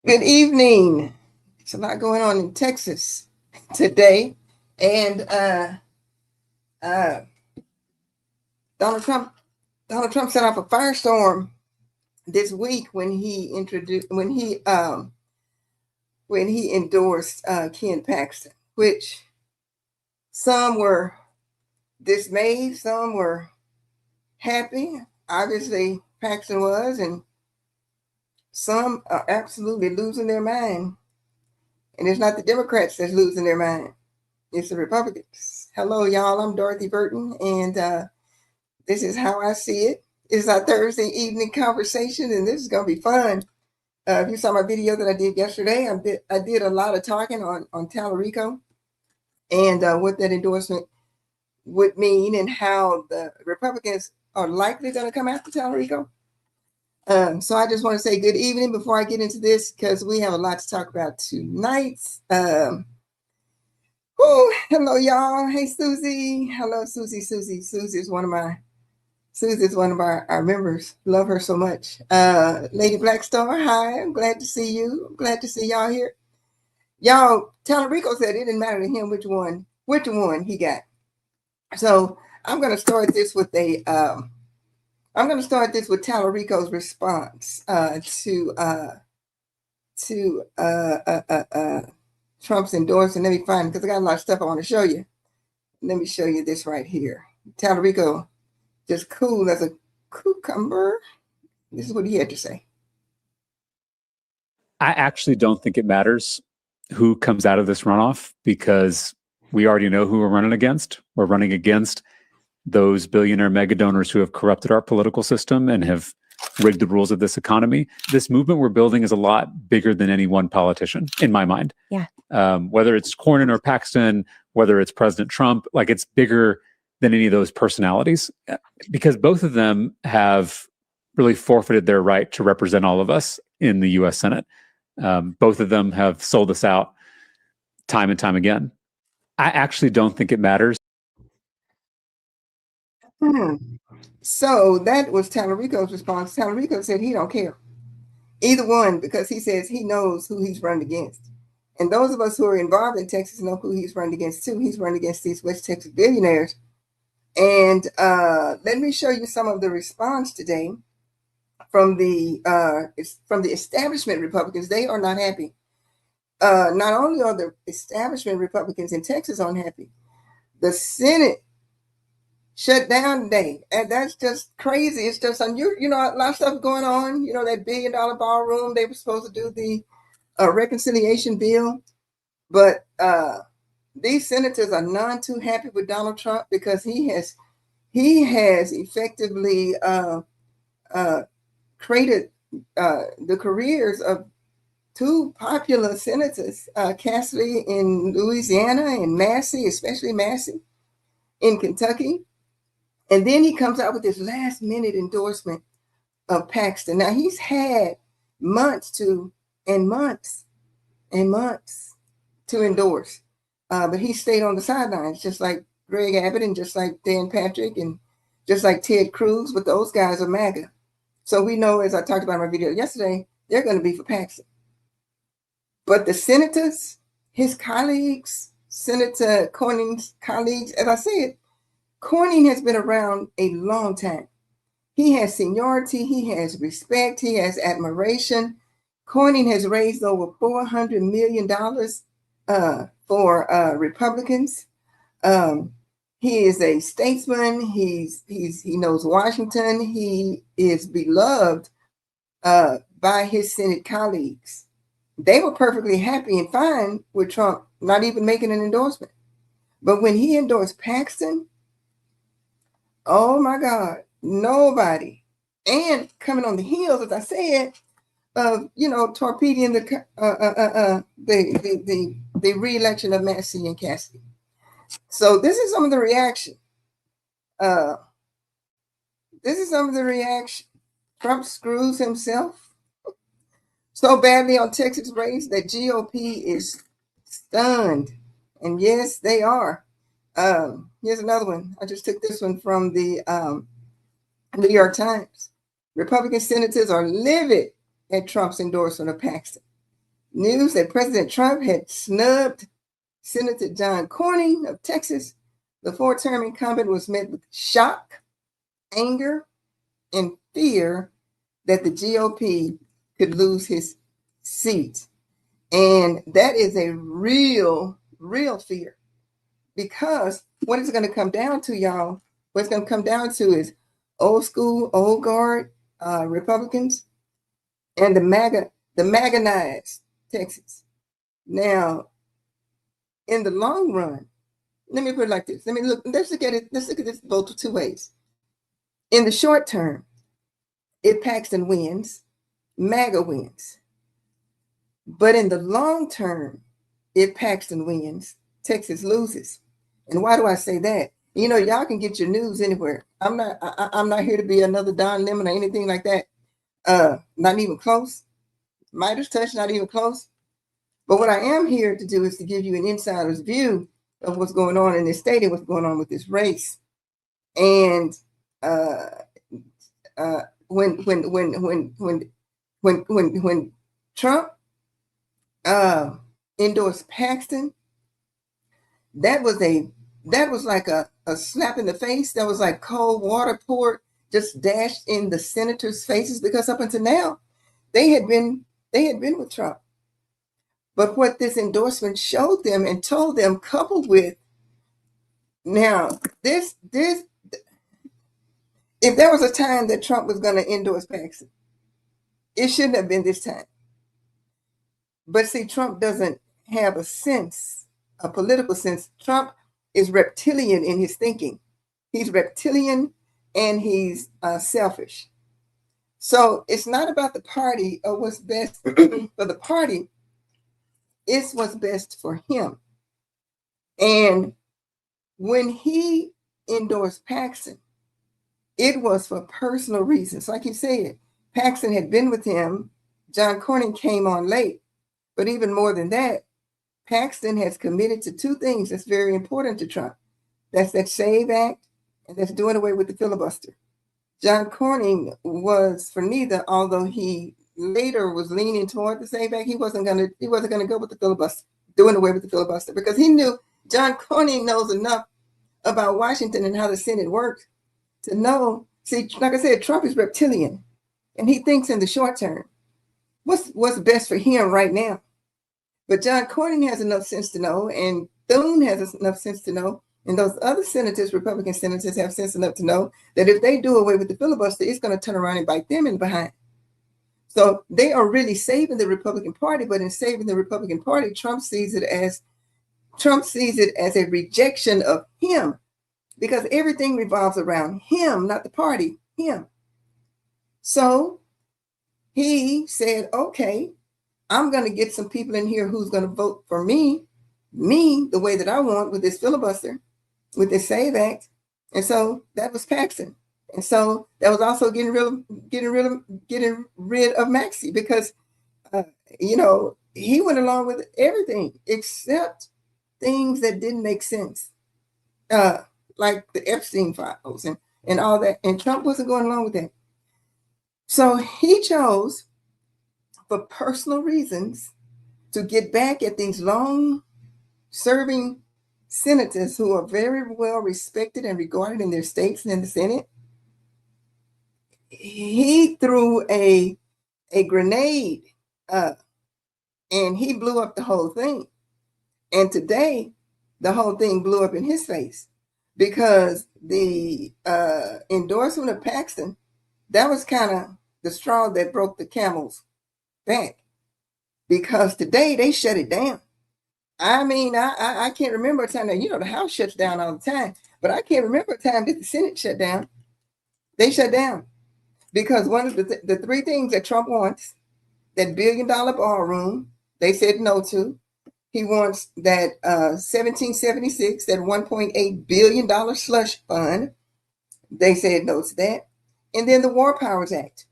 Good evening. It's a lot going on in Texas today. And uh, Donald Trump Donald Trump set off a firestorm this week when he endorsed Ken Paxton, which some were dismayed, some were happy. Obviously, Paxton was, and some are absolutely losing their mind. And it's not the Democrats that's losing their mind. It's the Republicans. Hello, y'all. I'm Dorothy Burton, and this is how I see it. It's our Thursday evening conversation, and this is going to be fun. If you saw my video that I did yesterday, I did a lot of talking on Tallarico and what that endorsement would mean and how the Republicans are likely going to come after Tallarico. So I just want to say good evening before I get into this, because we have a lot to talk about tonight. Hello, y'all. Hey, Susie. Hello, Susie. Susie's one of our members. Love her so much. Lady Blackstar, hi. I'm glad to see you. I'm glad to see y'all here. Y'all, Tallarico said it didn't matter to him which one he got. So I'm going to start this with Tallarico's response to Trump's endorsement. Let me find it, because I got a lot of stuff I want to show you. Let me show you this right here. Tallarico, just cool as a cucumber. This is what he had to say. I actually don't think it matters who comes out of this runoff, because we already know who we're running against. We're running against those billionaire mega donors who have corrupted our political system and have rigged the rules of this economy. This movement we're building is a lot bigger than any one politician, in my mind. Yeah. Whether it's Cornyn or Paxton, whether it's President Trump, like, it's bigger than any of those personalities, because both of them have really forfeited their right to represent all of us in the U.S. Senate. Both of them have sold us out time and time again. I actually don't think it matters. So that was Tallarico's response. Tallarico said he don't care either one, because he says he knows who he's running against. And those of us who are involved in Texas know who he's running against too. He's running against these West Texas billionaires. And let me show you some of the response today from the establishment Republicans. They are not happy. Not only are the establishment Republicans in Texas unhappy, the Senate shut down today, and that's just crazy. It's just unusual. You know, a lot of stuff going on. You know, that $1 billion ballroom, they were supposed to do the reconciliation bill, but these senators are none too happy with Donald Trump, because he has effectively created the careers of two popular senators, Cassidy in Louisiana and Massey, especially Massey in Kentucky. And then he comes out with this last minute endorsement of Paxton. Now, he's had months to endorse, but he stayed on the sidelines, just like Greg Abbott and just like Dan Patrick and just like Ted Cruz, but those guys are MAGA. So we know, as I talked about in my video yesterday, they're going to be for Paxton. But the senators, his colleagues, Senator Cornyn's colleagues, as I said, Cornyn has been around a long time. He has seniority, he has respect, he has admiration. Cornyn has raised over $400 million for Republicans. He is a statesman. He knows Washington. He is beloved by his Senate colleagues. They were perfectly happy and fine with Trump not even making an endorsement. But when he endorsed Paxton, oh my God, nobody. And coming on the heels, as I said, of torpedoing the re-election of Massey and Cassidy. So this is some of the reaction. Trump screws himself so badly on Texas race that GOP is stunned. And yes, they are. Here's another one. I just took this one from the New York Times. Republican senators are livid at Trump's endorsement of Paxton. news that President Trump had snubbed Senator John Cornyn of Texas, the four-term incumbent was met with shock, anger, and fear that the GOP could lose his seat. And that is a real fear, because what it's going to come down to, y'all, what it's going to come down to is old school, old guard Republicans and the MAGAnized Texas. Now, in the long run, let me put it like this. Let's look at this both two ways. In the short term, if Paxton wins, MAGA wins. But in the long term, if Paxton wins, Texas loses. And why do I say that? You know, y'all can get your news anywhere. I'm not here to be another Don Lemon or anything like that. Not even close. Midas touch, not even close. But what I am here to do is to give you an insider's view of what's going on in this state and what's going on with this race. And when Trump endorsed Paxton, that was like a slap in the face. That was like cold water poured, just dashed in the senators' faces, because up until now, they had been with Trump. But what this endorsement showed them and told them, coupled with now this, if there was a time that Trump was going to endorse Paxton, it shouldn't have been this time. But see, Trump doesn't have a political sense. Trump is reptilian in his thinking. He's reptilian and he's selfish. So it's not about the party or what's best for the party. It's what's best for him. And when he endorsed Paxton, it was for personal reasons. Like you said, Paxton had been with him. John Cornyn came on late. But even more than that, Paxton has committed to two things that's very important to Trump. That's that SAVE Act, and that's doing away with the filibuster. John Cornyn was for neither, although he later was leaning toward the SAVE Act. He wasn't gonna go with the filibuster, doing away with the filibuster, because he knew John Cornyn knows enough about Washington and how the Senate works to know. See, like I said, Trump is reptilian, and he thinks in the short term. What's best for him right now? But John Cornyn has enough sense to know, and Thune has enough sense to know, and those other senators, Republican senators, have sense enough to know that if they do away with the filibuster, it's going to turn around and bite them in the behind. So they are really saving the Republican Party, but in saving the Republican Party, Trump sees it as a rejection of him, because everything revolves around him, not the party, him. So he said, okay, I'm going to get some people in here who's going to vote for me the way that I want, with this filibuster, with this SAVE Act. And so that was Paxton. And so that was also getting rid of Maxie, because, he went along with everything except things that didn't make sense, like the Epstein files and all that. And Trump wasn't going along with that. So he chose, for personal reasons, to get back at these long-serving senators who are very well respected and regarded in their states and in the Senate. He threw a grenade and he blew up the whole thing. And today, the whole thing blew up in his face, because the endorsement of Paxton, that was kind of the straw that broke the camel's back, because today they shut it down. I mean, I can't remember a time that, the House shuts down all the time, but I can't remember a time that the Senate shut down. They shut down because one of the three things that Trump wants, that $1 billion ballroom, they said no to. He wants that 1776, that $1.8 billion slush fund. They said no to that. And then the War Powers Act.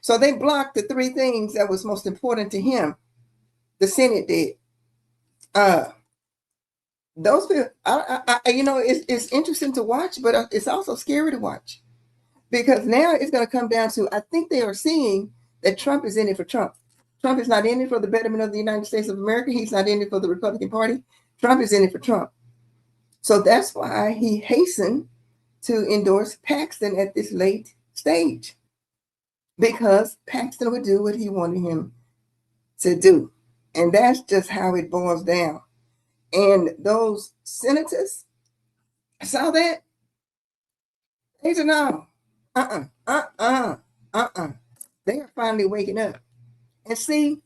So they blocked the three things that was most important to him. The Senate did. Those people, it's interesting to watch, but it's also scary to watch, because now it's going to come down to, I think they are seeing that Trump is in it for Trump. Trump is not in it for the betterment of the United States of America. He's not in it for the Republican Party. Trump is in it for Trump. So that's why he hastened to endorse Paxton at this late stage, because Paxton would do what he wanted him to do. And that's just how it boils down. And those senators saw that. They said, no, They are finally waking up. And see,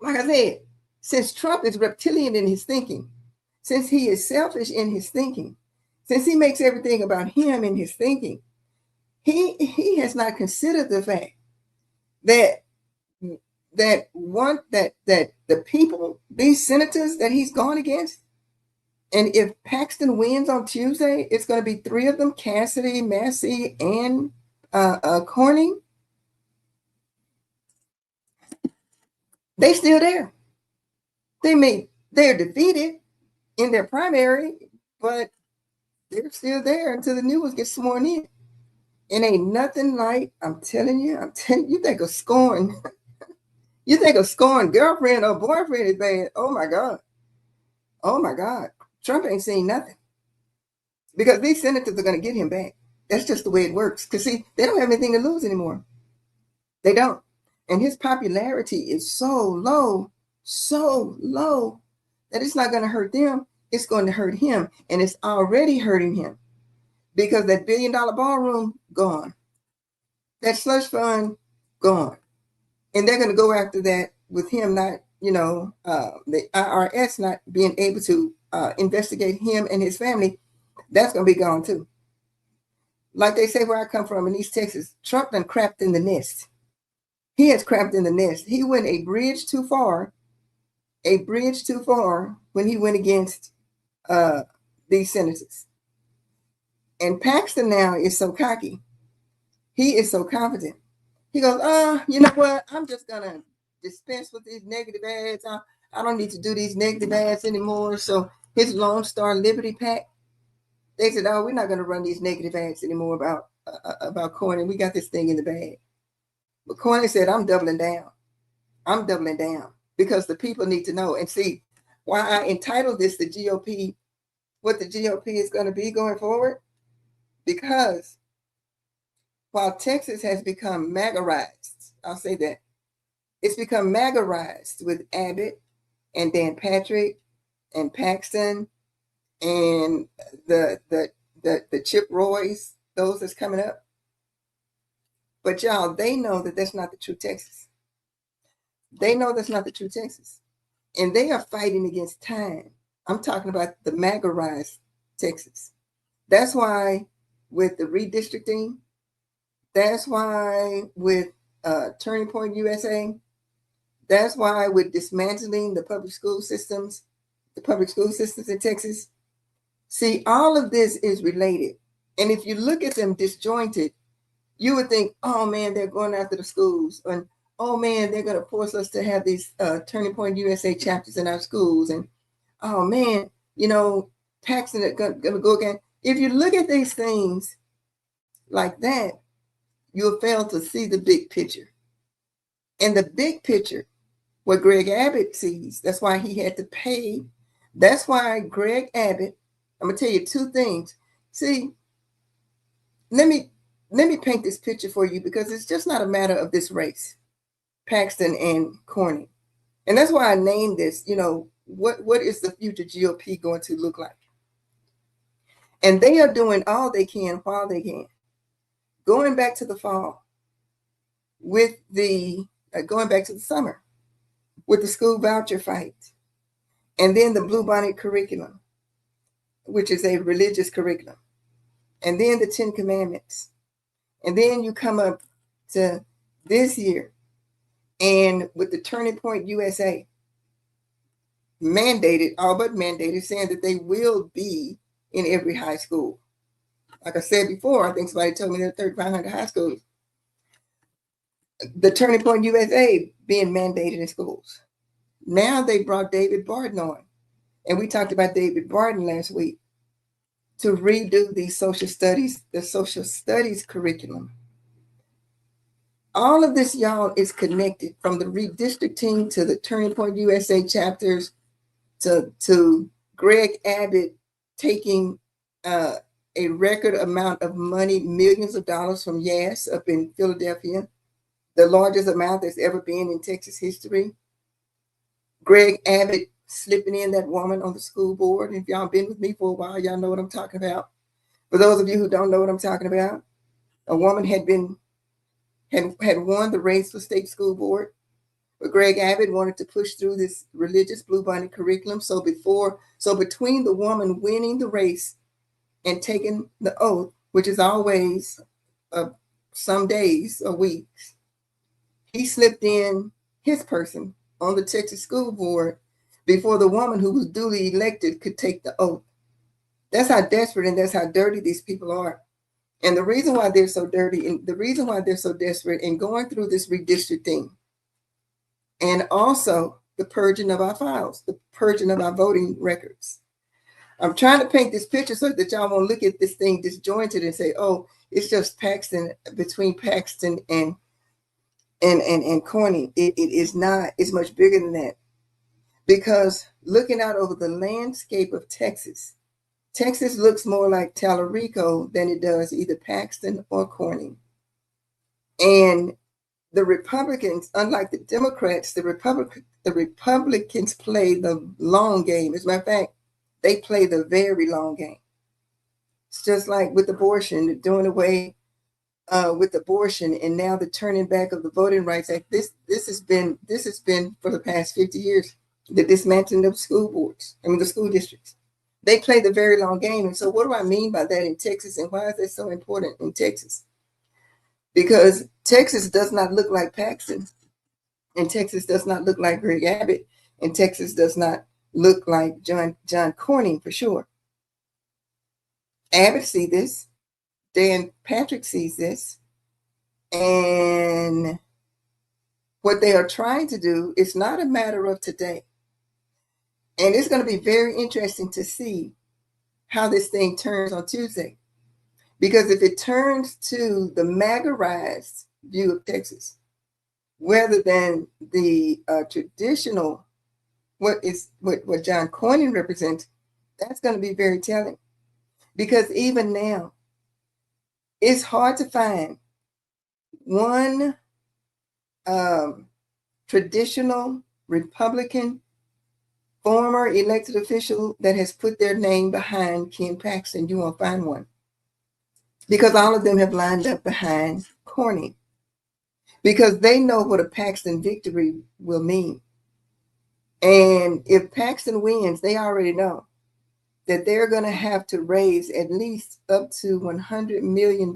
like I said, since Trump is reptilian in his thinking, since he is selfish in his thinking, since he makes everything about him in his thinking, he has not considered the fact that the people, these senators that he's gone against, and if Paxton wins on Tuesday, it's going to be 3 of them: Cassidy, Massey, and Cornyn. They still there. They're defeated in their primary, but they're still there until the new ones get sworn in. And ain't nothing like, I'm telling you, you think of scorn. You think of scorn girlfriend or boyfriend is bad. Oh my God. Oh my God. Trump ain't seen nothing. Because these senators are going to get him back. That's just the way it works. Because see, they don't have anything to lose anymore. They don't. And his popularity is so low, that it's not going to hurt them. It's going to hurt him. And it's already hurting him. Because that $1 billion ballroom, gone. That slush fund, gone. And they're going to go after that with him not, the IRS not being able to investigate him and his family. That's going to be gone too. Like they say where I come from in East Texas, Trump done crapped in the nest. He has crapped in the nest. He went a bridge too far when he went against these senators. And Paxton now is so cocky. He is so confident. He goes, you know what? I'm just going to dispense with these negative ads. I don't need to do these negative ads anymore. So his Lone Star Liberty PAC, they said, oh, we're not going to run these negative ads anymore about Cornyn. We got this thing in the bag. But Cornyn said, I'm doubling down. I'm doubling down because the people need to know. And see, why I entitled this the GOP, what the GOP is going to be going forward, because while Texas has become MAGA-ized, I'll say that, it's become MAGA-ized with Abbott and Dan Patrick and Paxton and the Chip Roys, those that's coming up. But y'all, they know that that's not the true Texas. They know that's not the true Texas. And they are fighting against time. I'm talking about the MAGA-ized Texas. That's why with the redistricting, that's why with Turning Point USA, that's why with dismantling the public school systems in Texas. See, all of this is related. And if you look at them disjointed, you would think, oh man, they're going after the schools. And oh man, they're going to force us to have these Turning Point USA chapters in our schools. And oh man, Paxton is going to go again. If you look at these things like that, you'll fail to see the big picture. And the big picture, what Greg Abbott sees, that's why he had to pay. That's why Greg Abbott, I'm going to tell you 2 things. See, let me paint this picture for you, because it's just not a matter of this race, Paxton and Cornyn. And that's why I named this, what is the future GOP going to look like? And they are doing all they can while they can. Going back to the fall with going back to the summer with the school voucher fight, and then the Bluebonnet curriculum, which is a religious curriculum, and then the 10 Commandments. And then you come up to this year, and with the Turning Point USA, all but mandated, saying that they will be in every high school. Like I said before, I think somebody told me there are 3,500 high schools. The Turning Point USA being mandated in schools. Now they brought David Barton on. And we talked about David Barton last week to redo the social studies curriculum. All of this, y'all, is connected, from the redistricting to the Turning Point USA chapters to Greg Abbott taking a record amount of money, millions of dollars from Yass up in Philadelphia, the largest amount that's ever been in Texas history. Greg Abbott slipping in that woman on the school board. If y'all been with me for a while, y'all know what I'm talking about. For those of you who don't know what I'm talking about, a woman had won the race for state school board, but Greg Abbott wanted to push through this religious bluebonnet curriculum. So between the woman winning the race and taking the oath, which is always some days or weeks, he slipped in his person on the Texas school board before the woman who was duly elected could take the oath. That's how desperate and that's how dirty these people are. And the reason why they're so dirty and the reason why they're so desperate and going through this redistricting and also the purging of our files, the purging of our voting records. I'm trying to paint this picture so that y'all won't look at this thing disjointed and say, oh, it's just Paxton, between Paxton and Cornyn. It is not. It's much bigger than that. Because looking out over the landscape of Texas, Texas looks more like Tallarico than it does either Paxton or Cornyn. And the Republicans, unlike the Democrats, the Republicans play the long game. As a matter of fact, they play the very long game. It's just like with abortion, doing away with abortion, and now the turning back of the Voting Rights Act. This has been for the past 50 years. The dismantling of school boards, the school districts. They play the very long game. And so what do I mean by that in Texas, and why is that so important in Texas? Because Texas does not look like Paxton, and Texas does not look like Greg Abbott, and Texas does not look like John Cornyn for sure. Abbott sees this, Dan Patrick sees this, and what they are trying to do is not a matter of today. And it's going to be very interesting to see how this thing turns on Tuesday. Because if it turns to the MAGA-ized view of Texas, rather than the traditional, what John Cornyn represents, that's going to be very telling. Because even now, it's hard to find one traditional Republican former elected official that has put their name behind Ken Paxton. You won't find one. Because all of them have lined up behind Cornyn. Because they know what a Paxton victory will mean. And if Paxton wins, they already know that they're going to have to raise at least up to $100 million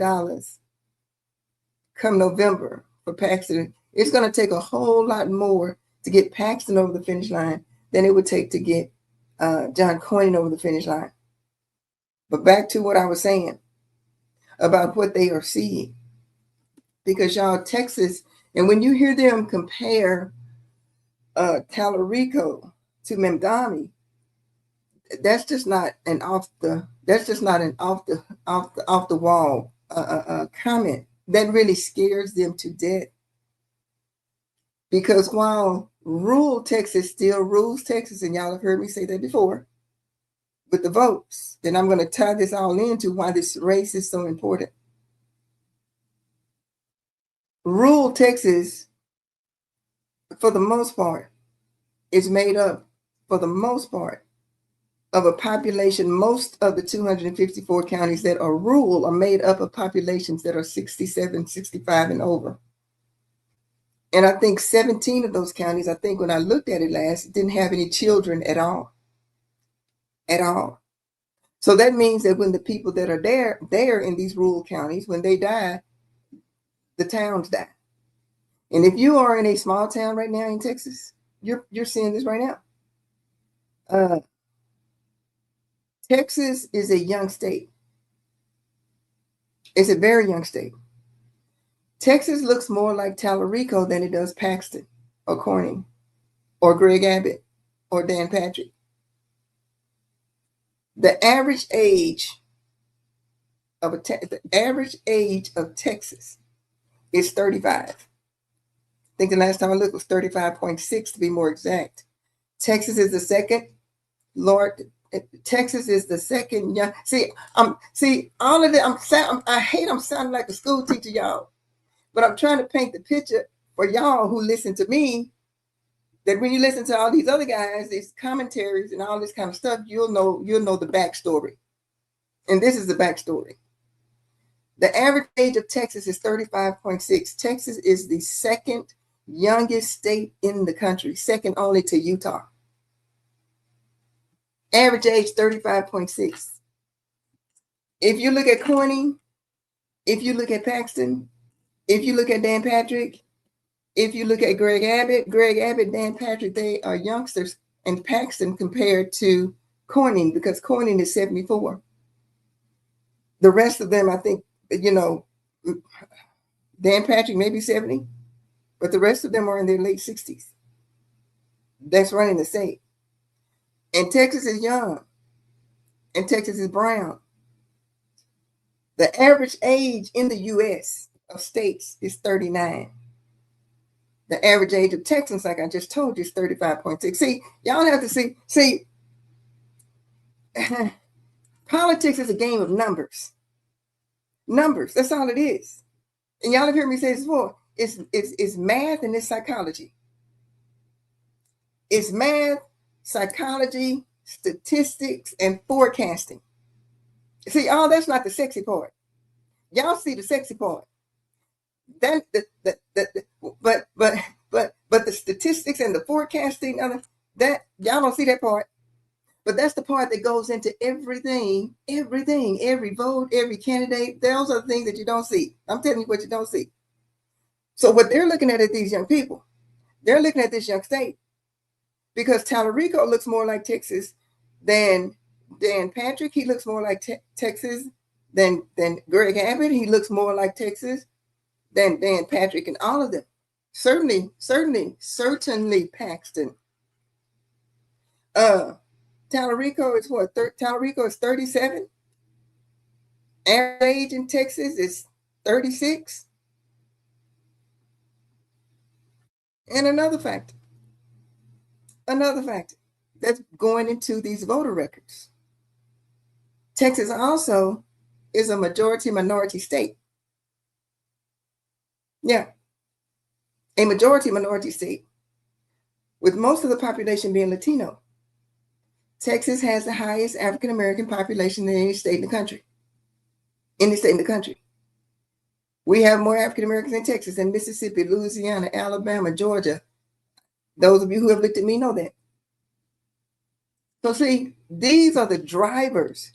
come November for Paxton. It's going to take a whole lot more to get Paxton over the finish line than it would take to get John Cornyn over the finish line. But back to what I was saying about what they are seeing. Because y'all, Texas, and when you hear them compare Tallarico to Mamdani, that's just not an off the wall comment. That really scares them to death. Because while rural Texas still rules Texas, and y'all have heard me say that before, with the votes, then I'm going to tie this all into why this race is so important. Rural Texas, for the most part, is made up, for the most part, of a population. Most of the 254 counties that are rural are made up of populations that are 67, 65 and over. And I think 17 of those counties, I think when I looked at it last, didn't have any children at all. At all. So that means that when the people that are there in these rural counties, when they die, the towns die. And if you are in a small town right now in Texas, you're seeing this right now. Texas is a young state. It's a very young state. Texas looks more like Tallarico than it does Paxton or Cornyn or Greg Abbott or Dan Patrick. The average age of Texas is 35. think the last time I looked was 35.6 to be more exact. Texas is the second. Lord, Texas is the second. Young. See, all of it. I hate I'm sounding like a school teacher, y'all, but I'm trying to paint the picture for y'all who listen to me. That when you listen to all these other guys, these commentaries and all this kind of stuff, you'll know the backstory. And this is the backstory. The average age of Texas is 35.6. Texas is the second youngest state in the country, second only to Utah. Average age 35.6. If you look at Cornyn, if you look at Paxton, if you look at Dan Patrick, if you look at Greg Abbott, Dan Patrick, they are youngsters, and Paxton compared to Cornyn, because Cornyn is 74. The rest of them, I think, Dan Patrick may be 70, but the rest of them are in their late 60s. That's running the state. And Texas is young, and Texas is brown. The average age in the U.S. of states is 39. The average age of Texans, like I just told you, is 35.6. See, y'all have to see, politics is a game of numbers. Numbers, that's all it is. And y'all have heard me say this before. It's math and it's psychology. It's math, psychology, statistics, and forecasting. See, all that's not the sexy part. Y'all see the sexy part. But the statistics and the forecasting, that y'all don't see that part. But that's the part that goes into everything, every vote, every candidate. Those are the things that you don't see. I'm telling you what you don't see. So what they're looking at these young people, they're looking at this young state, because Tallarico looks more like Texas than Dan Patrick. He looks more like Texas than Greg Abbott. He looks more like Texas than Dan Patrick, and all of them. Certainly Paxton. Tallarico is what? Tallarico is 37. Average age in Texas is 36. And another factor that's going into these voter records. Texas also is a majority minority state. Yeah, a majority minority state, with most of the population being Latino. Texas has the highest African American population than any state in the country. Any state in the country. We have more African Americans in Texas than Mississippi, Louisiana, Alabama, Georgia. Those of you who have looked at me know that. So see, these are the drivers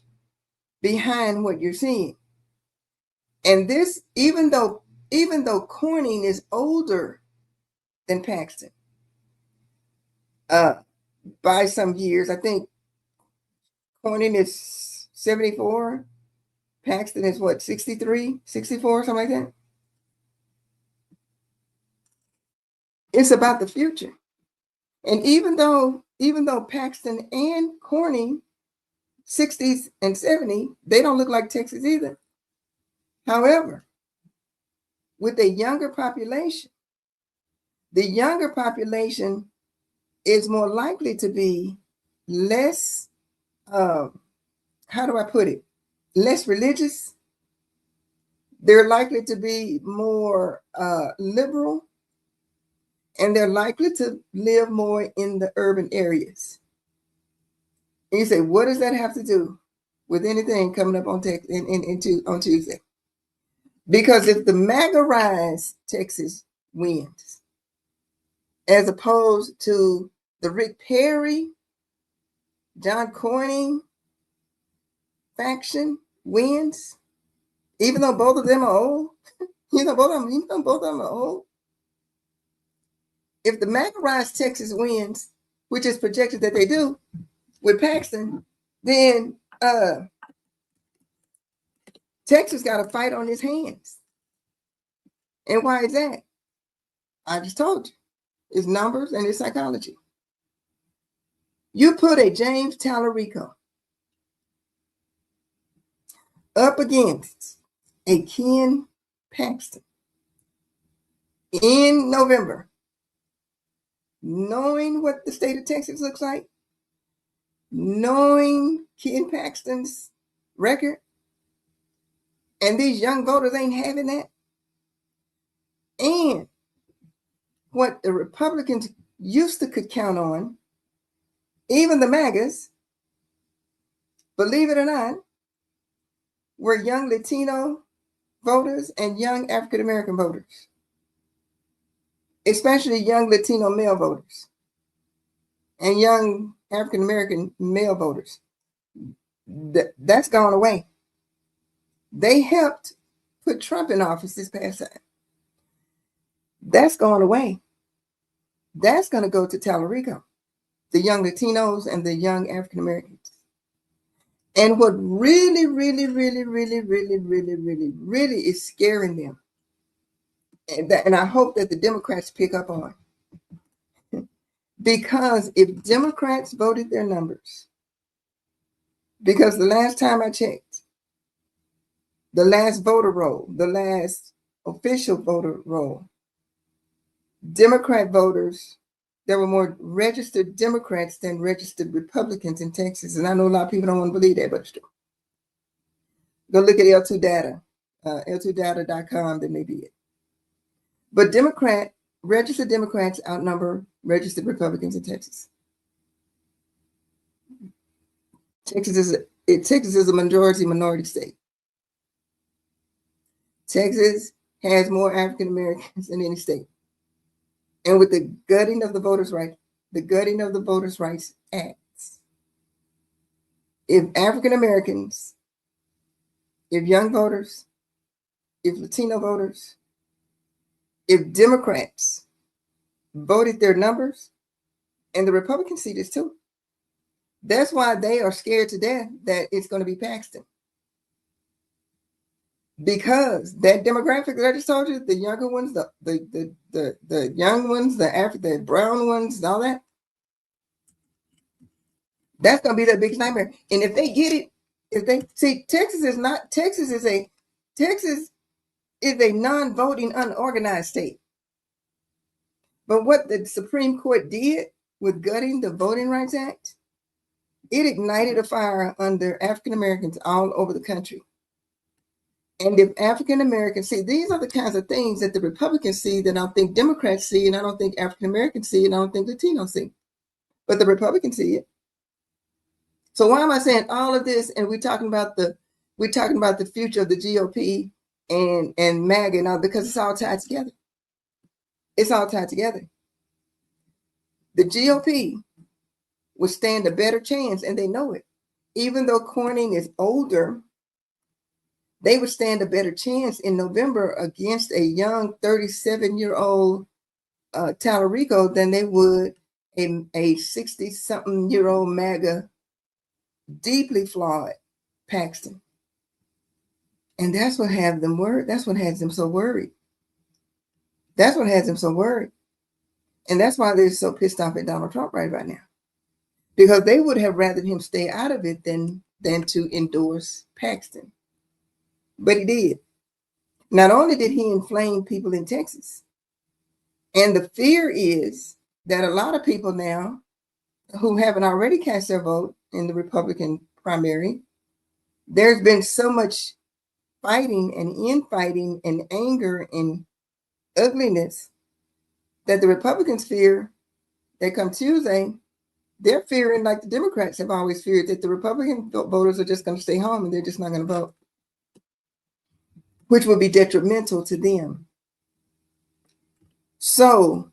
behind what you're seeing. And this, even though Cornyn is older than Paxton, by some years, I think Cornyn is 74. Paxton is what, 63, 64, something like that. It's about the future. And even though Paxton and Cornyn, 60s and 70, they don't look like Texas either. However, with a younger population, the younger population is more likely to be less, how do I put it? Less religious. They're likely to be more liberal, and they're likely to live more in the urban areas. And you say, what does that have to do with anything coming up on Tuesday? Because if the MAGA rise Texas wins, as opposed to the Rick Perry, John Cornyn faction wins, even though both of them are old, both of them are old. If the MAGA rise Texas wins, which is projected that they do with Paxton, then Texas got a fight on his hands. And why is that? I just told you. It's numbers and it's psychology. You put a James Tallarico up against a Ken Paxton in November, knowing what the state of Texas looks like, knowing Ken Paxton's record, and these young voters ain't having that, and what the Republicans used to could count on, even the MAGAs, believe it or not, were young Latino voters and young African American voters, especially young Latino male voters and young African American male voters. That's gone away. They helped put Trump in office this past time. That's gone away. That's going to go to Tallarico, the young Latinos and the young African Americans. And what really is scaring them, and I hope that the Democrats pick up on, because if Democrats voted their numbers, because the last time I checked, the last voter roll, the last official voter roll, Democrat voters, there were more registered Democrats than registered Republicans in Texas. And I know a lot of people don't want to believe that, but it's true. Go look at L2 data, L2data.com, that may be it. But registered Democrats outnumber registered Republicans in Texas. Texas is a minority state. Texas has more African Americans than any state. And with the gutting of the Voters' Rights Acts, if African Americans, if young voters, if Latino voters, if Democrats voted their numbers, and the Republicans see this too, that's why they are scared to death that it's going to be Paxton. Because that demographic that I just told you, the younger ones, the young ones, the brown ones, all that, that's gonna be their biggest nightmare. And if they get it, Texas is a non-voting, unorganized state. But what the Supreme Court did with gutting the Voting Rights Act, it ignited a fire under African Americans all over the country. And if African Americans see, these are the kinds of things that the Republicans see that I don't think Democrats see, and I don't think African Americans see, and I don't think Latinos see. But the Republicans see it. So why am I saying all of this? And we're talking about the future of the GOP and MAGA now, because it's all tied together. It's all tied together. The GOP would stand a better chance, and they know it. Even though Cornyn is older, they would stand a better chance in November against a young 37-year-old Tallarico than they would a 60-something-year-old MAGA, deeply flawed Paxton. And that's what has them worried. That's what has them so worried. That's what has them so worried. And that's why they're so pissed off at Donald Trump right now. Because they would have rather him stay out of it than to endorse Paxton. But he did. Not only did he inflame people in Texas, and the fear is that a lot of people now who haven't already cast their vote in the Republican primary, there's been so much fighting and infighting and anger and ugliness that the Republicans fear that come Tuesday, they're fearing, like the Democrats have always feared, that the Republican voters are just going to stay home and they're just not going to vote, which would be detrimental to them. So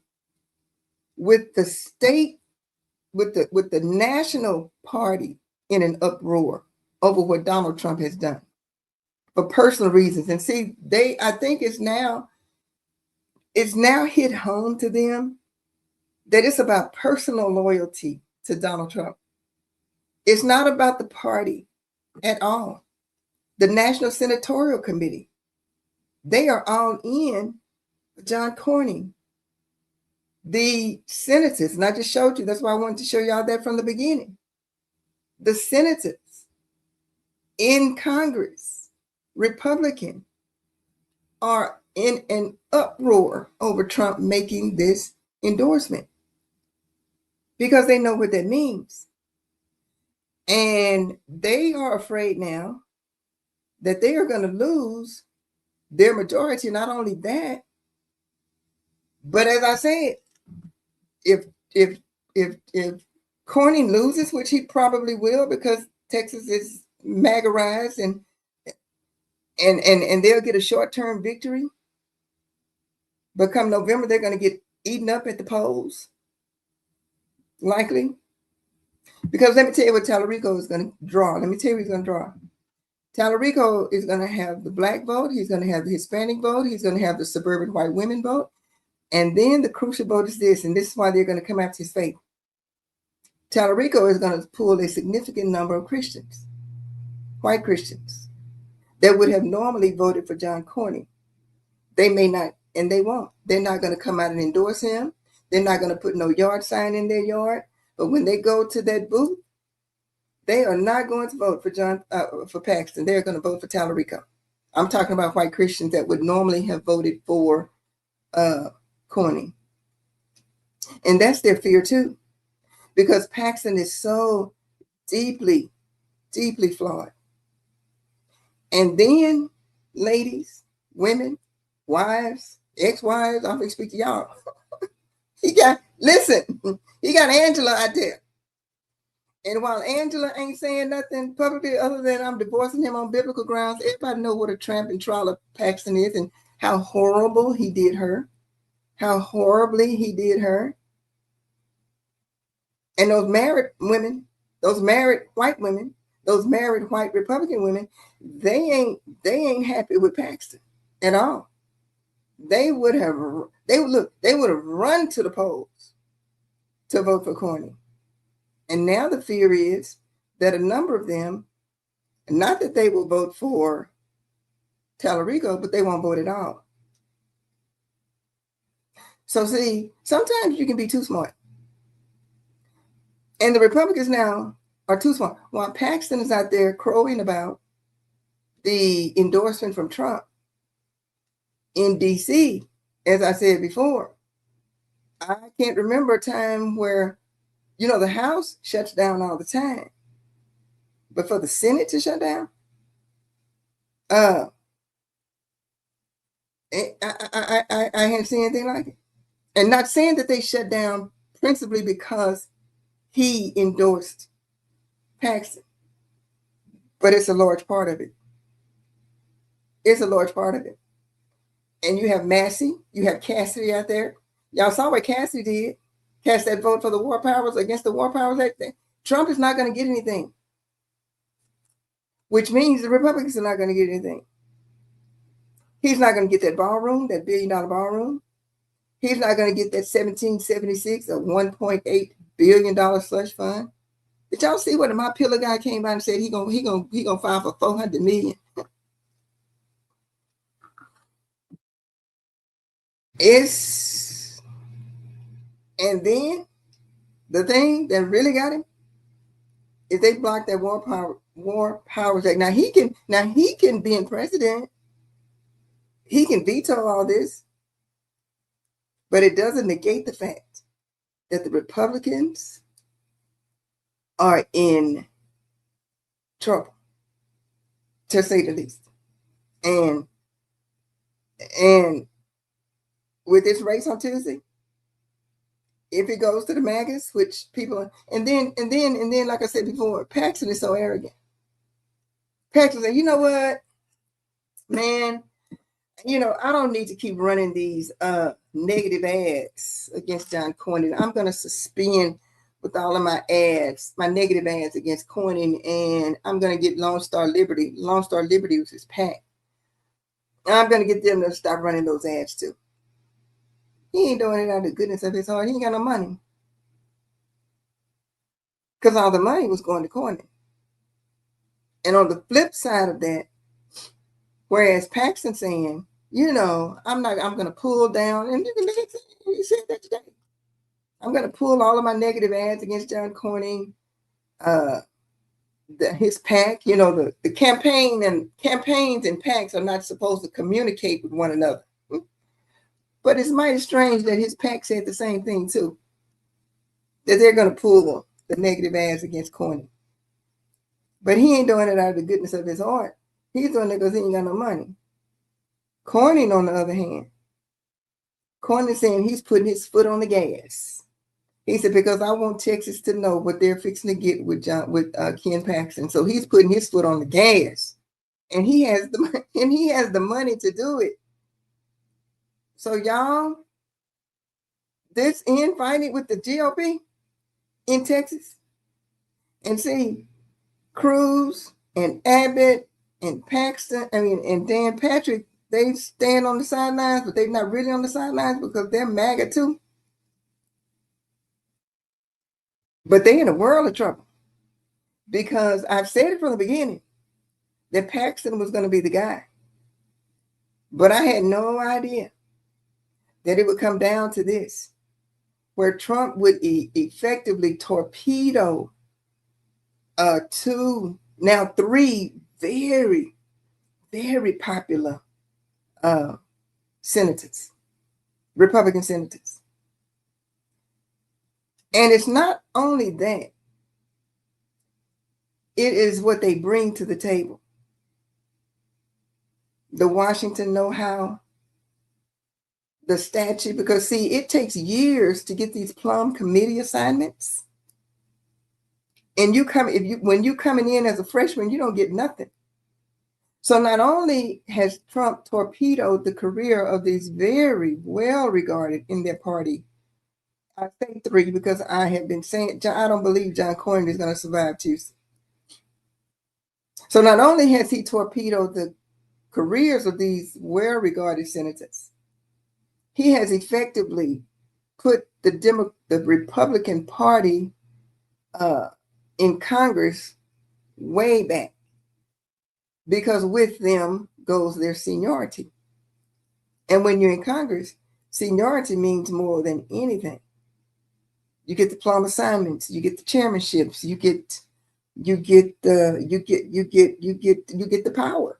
with the state, with the national party in an uproar over what Donald Trump has done for personal reasons, and see, I think it's now hit home to them that it's about personal loyalty to Donald Trump. It's not about the party at all. The National Senatorial Committee, they are all in John Cornyn. The senators, and I just showed you, that's why I wanted to show y'all that from the beginning. The senators in Congress, Republican, are in an uproar over Trump making this endorsement because they know what that means. And they are afraid now that they are going to lose their majority. Not only that, but as I said, if Cornyn loses, which he probably will because Texas is MAGA-ized and they'll get a short-term victory, but come November, they're going to get eaten up at the polls, likely. Because let me tell you what Tallarico is going to draw. Let me tell you what he's going to draw. Tallarico is going to have the Black vote. He's going to have the Hispanic vote. He's going to have the suburban white women vote. And then the crucial vote is this, and this is why they're going to come after his faith. Tallarico is going to pull a significant number of Christians, white Christians, that would have normally voted for John Cornyn. They may not, and they won't. They're not going to come out and endorse him. They're not going to put no yard sign in their yard. But when they go to that booth, they are not going to vote for Paxton. They're going to vote for Tallarico. I'm talking about white Christians that would normally have voted for Cornyn. And that's their fear too, because Paxton is so deeply, deeply flawed. And then, ladies, women, wives, ex-wives, I'm going to speak to y'all. He got Angela out there. And while Angela ain't saying nothing publicly other than I'm divorcing him on biblical grounds, everybody know what a tramp and trawler Paxton is and how horrible he did her. How horribly he did her. And those married women, those married white women, those married white Republican women, they ain't happy with Paxton at all. They would have run to the polls to vote for Cornyn. And now the fear is that a number of them, not that they will vote for Tallarico, but they won't vote at all. So see, sometimes you can be too smart. And the Republicans now are too smart. While Paxton is out there crowing about the endorsement from Trump in DC, as I said before, I can't remember a time where, the House shuts down all the time. But for the Senate to shut down, I haven't seen anything like it. And not saying that they shut down principally because he endorsed Paxton, but it's a large part of it. It's a large part of it. And you have Massey, you have Cassidy out there. Y'all saw what Cassidy did. Cast that vote for the War Powers against the War Powers Act. Trump is not going to get anything, which means the Republicans are not going to get anything. He's not going to get that ballroom, that $1 billion ballroom. He's not going to get that 1776 or $1.8 billion slush fund. Did y'all see what my pillar guy came out and said he gonna file for $400 million? And then the thing that really got him is they blocked that War Powers Act. Now he can be in president. He can veto all this, but it doesn't negate the fact that the Republicans are in trouble, to say the least. And with this race on Tuesday, if it goes to the MAGAs, which people, and then, like I said before, Paxton is so arrogant. Paxton said, you know what, man, I don't need to keep running these negative ads against John Cornyn. I'm going to suspend with all of my ads, my negative ads against Cornyn, and I'm going to get Lone Star Liberty. Lone Star Liberty was his PAC. I'm going to get them to stop running those ads too. He ain't doing it out of the goodness of his heart. He ain't got no money. Because all the money was going to Cornyn. And on the flip side of that, whereas Paxton saying, I'm going to pull down, and he said that today. I'm going to pull all of my negative ads against John Cornyn, his PAC, the campaigns and PACs are not supposed to communicate with one another. But it's mighty strange that his PAC said the same thing too, that they're going to pull the negative ads against Cornyn. But he ain't doing it out of the goodness of his heart. He's doing it because he ain't got no money. Cornyn, on the other hand, Cornyn saying he's putting his foot on the gas. He said, because I want Texas to know what they're fixing to get with Ken Paxton. So he's putting his foot on the gas. And he has the money to do it. So y'all, this infighting with the GOP in Texas, and see Cruz and Abbott and Paxton, and Dan Patrick, they stand on the sidelines, but they're not really on the sidelines because they're MAGA too. But they're in a world of trouble because I've said it from the beginning that Paxton was going to be the guy. But I had no idea that it would come down to this, where Trump would effectively torpedo three very, very popular senators, Republican senators. And it's not only that, it is what they bring to the table. The Washington know-how, the statute, because see, it takes years to get these plum committee assignments. And when you coming in as a freshman, you don't get nothing. So not only has Trump torpedoed the career of these very well-regarded in their party, I say three because I have been saying, I don't believe John Cornyn is going to survive Tuesday. So not only has he torpedoed the careers of these well-regarded senators, he has effectively put the Republican Party in Congress way back, because with them goes their seniority. And when you're in Congress, seniority means more than anything. You get the plum assignments, you get the chairmanships, you get the power.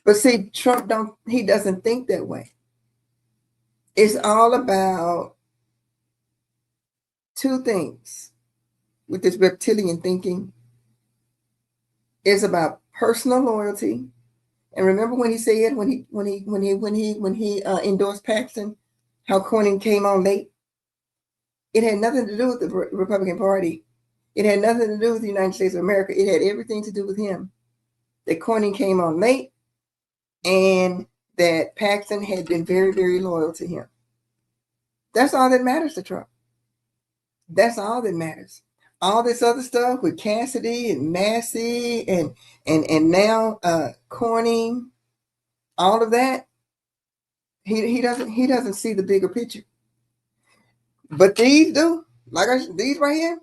But see, Trump doesn't think that way. It's all about two things with this reptilian thinking. It's about personal loyalty. And remember when he said when he endorsed Paxton, how Cornyn came on late? It had nothing to do with the Republican Party. It had nothing to do with the United States of America. It had everything to do with him. That Cornyn came on late, and that Paxton had been very, very loyal to him. That's all that matters to Trump. That's all that matters. All this other stuff with Cassidy and Massey and now Cornyn, all of that, he doesn't see the bigger picture. But these do, these right here.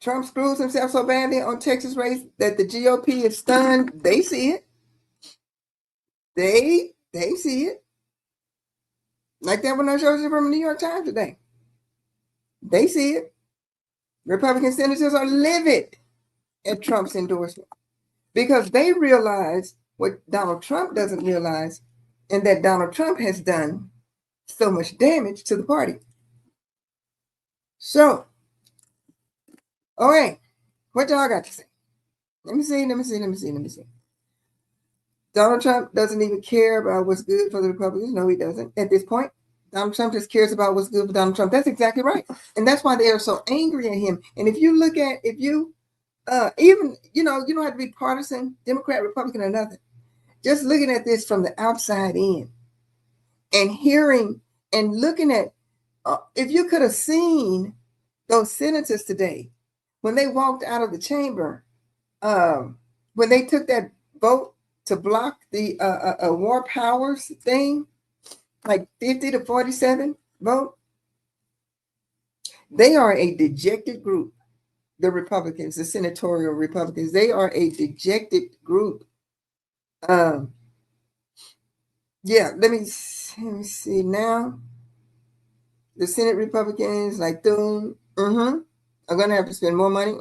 Trump screws himself so badly on Texas race that the GOP is stunned. They see it. They see it. Like that one I showed you from the New York Times today. They see it. Republican senators are livid at Trump's endorsement because they realize what Donald Trump doesn't realize, and that Donald Trump has done so much damage to the party. So, all right, what y'all got to say? Let me see. Donald Trump doesn't even care about what's good for the Republicans. No, he doesn't. At this point, Donald Trump just cares about what's good for Donald Trump. That's exactly right. And that's why they are so angry at him. And if you look at, you don't have to be partisan, Democrat, Republican, or nothing. Just looking at this from the outside in and hearing and looking at, if you could have seen those senators today when they walked out of the chamber, when they took that vote to block the War Powers thing, like 50 to 47 vote, they are a dejected group. The Republicans, the senatorial Republicans, they are a dejected group. Yeah, let me see now. The Senate Republicans, like Thune, are going to have to spend more money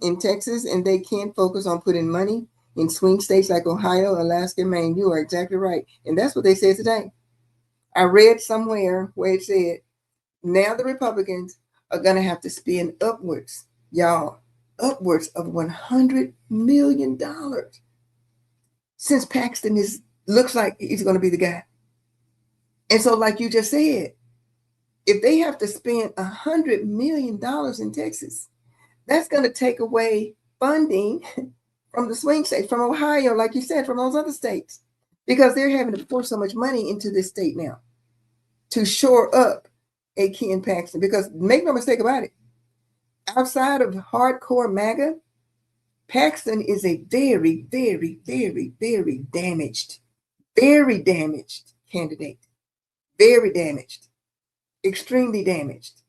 in Texas, and they can't focus on putting money in swing states like Ohio, Alaska, and Maine. You are exactly right. And that's what they said today. I read somewhere where it said, now the Republicans are going to have to spend upwards, y'all, upwards of $100 million since Paxton looks like he's going to be the guy. And so, like you just said, if they have to spend $100 million in Texas, that's going to take away funding from the swing states, from Ohio, like you said, from those other states, because they're having to pour so much money into this state now to shore up a Ken Paxton. Because make no mistake about it, outside of hardcore MAGA, Paxton is a very, very, very, very damaged candidate. Very damaged, extremely damaged.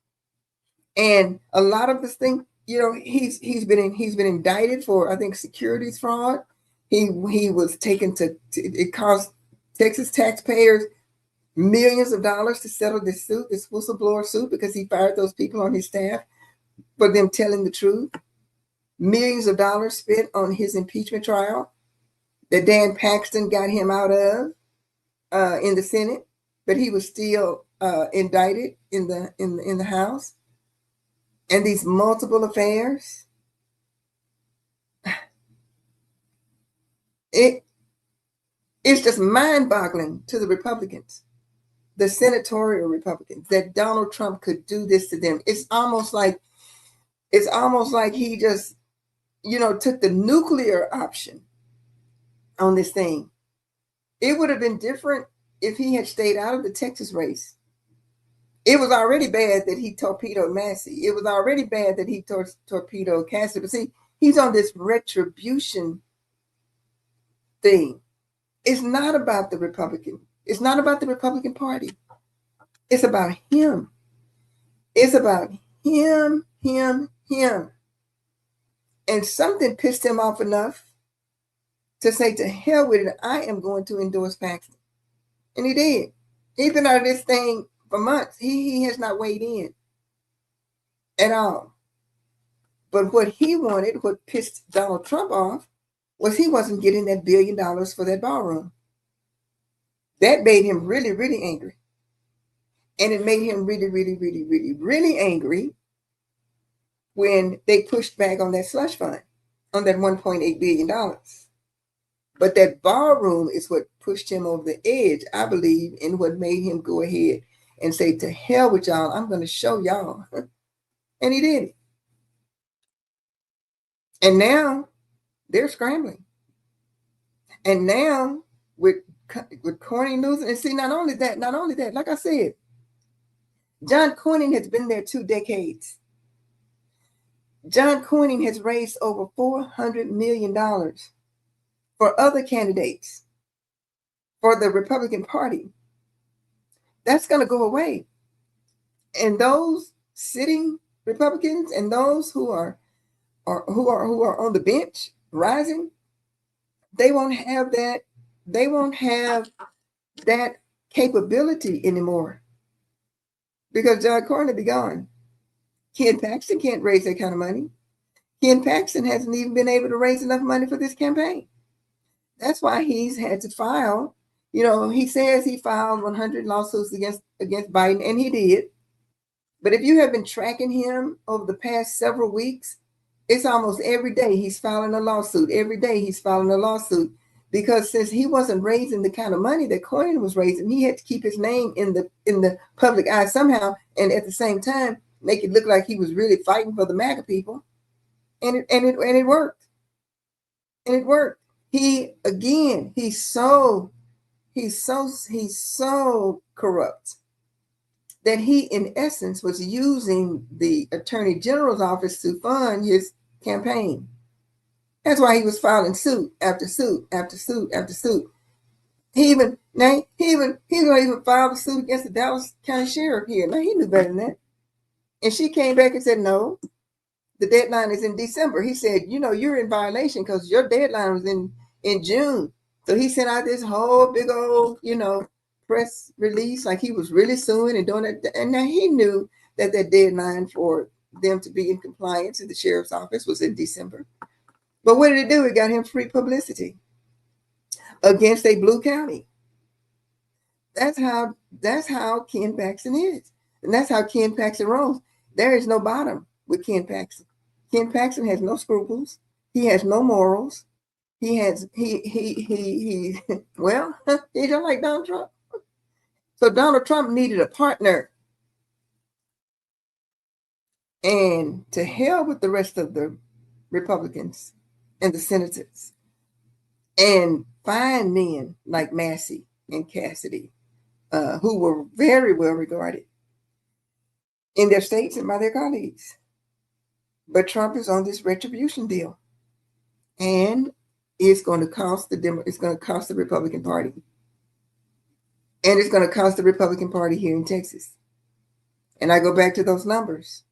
And a lot of this thing, he's been indicted for, I think, securities fraud. He was taken to it cost Texas taxpayers millions of dollars to settle this whistleblower suit, because he fired those people on his staff for them telling the truth. Millions of dollars spent on his impeachment trial that Dan Paxton got him out of in the Senate, but he was still indicted in the House. And these multiple affairs, it's just mind-boggling to the Republicans, the senatorial Republicans, that Donald Trump could do this to them. It's almost like he just, took the nuclear option on this thing. It would have been different if he had stayed out of the Texas race. It was already bad that he torpedoed Massey. It was already bad that he torpedoed Cassidy. But see, he's on this retribution thing. It's not about the Republican. It's not about the Republican Party. It's about him. It's about him. And something pissed him off enough to say, to hell with it, I am going to endorse Paxton. And he did. He's been out of this thing for months. He has not weighed in at all. But what he wanted, what pissed Donald Trump off, was he wasn't getting that $1 billion for that ballroom. That made him really, really angry. And it made him really, really, really, really, really angry when they pushed back on that slush fund, on that $1.8 billion. But that ballroom is what pushed him over the edge, I believe, and what made him go ahead and say, to hell with y'all, I'm going to show y'all. And he did it. And now they're scrambling. And now with Cornyn losing, and see, not only that, like I said, John Cornyn has been there 2 decades. John Cornyn has raised over $400 million for other candidates for the Republican Party. That's going to go away. And those sitting Republicans and those who are on the bench rising, they won't have that capability anymore, because John Cornyn will be gone. Ken Paxton can't raise that kind of money. Ken Paxton hasn't even been able to raise enough money for this campaign. That's why he's had to file. He says he filed 100 lawsuits against Biden, and he did. But if you have been tracking him over the past several weeks, it's almost every day he's filing a lawsuit. Every day he's filing a lawsuit, because since he wasn't raising the kind of money that Cornyn was raising, he had to keep his name in the public eye somehow, and at the same time make it look like he was really fighting for the MAGA people, and it worked. And it worked. He's so corrupt that he, in essence, was using the Attorney General's office to fund his campaign. That's why he was filing suit after suit after suit after suit. He even filed a suit against the Dallas County Sheriff here. Now, he knew better than that. And she came back and said, no, the deadline is in December. He said, you're in violation because your deadline was in June. So he sent out this whole big old, press release, like he was really suing and doing it. And now he knew that deadline for them to be in compliance in the sheriff's office was in December. But what did it do? It got him free publicity against a blue county. That's how Ken Paxton is. And that's how Ken Paxton rolls. There is no bottom with Ken Paxton. Ken Paxton has no scruples. He has no morals. He well, he's just like Donald Trump. So Donald Trump needed a partner. And to hell with the rest of the Republicans and the senators. And find men like Massey and Cassidy, who were very well regarded in their states and by their colleagues. But Trump is on this retribution deal, and it's going to cost the Republican Party, and it's going to cost the Republican Party here in Texas. And I go back to those numbers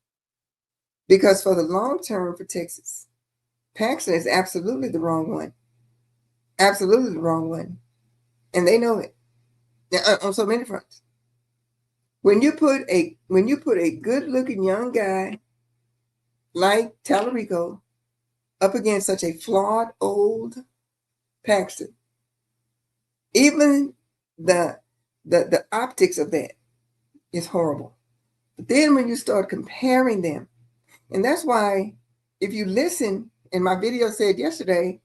because for the long term for Texas, Paxton is absolutely the wrong one, absolutely the wrong one, and they know it on so many fronts. When you put a good-looking young guy like Tallarico up against such a flawed old Paxton, even the optics of that is horrible. But then when you start comparing them, and that's why if you listen, and my video said yesterday,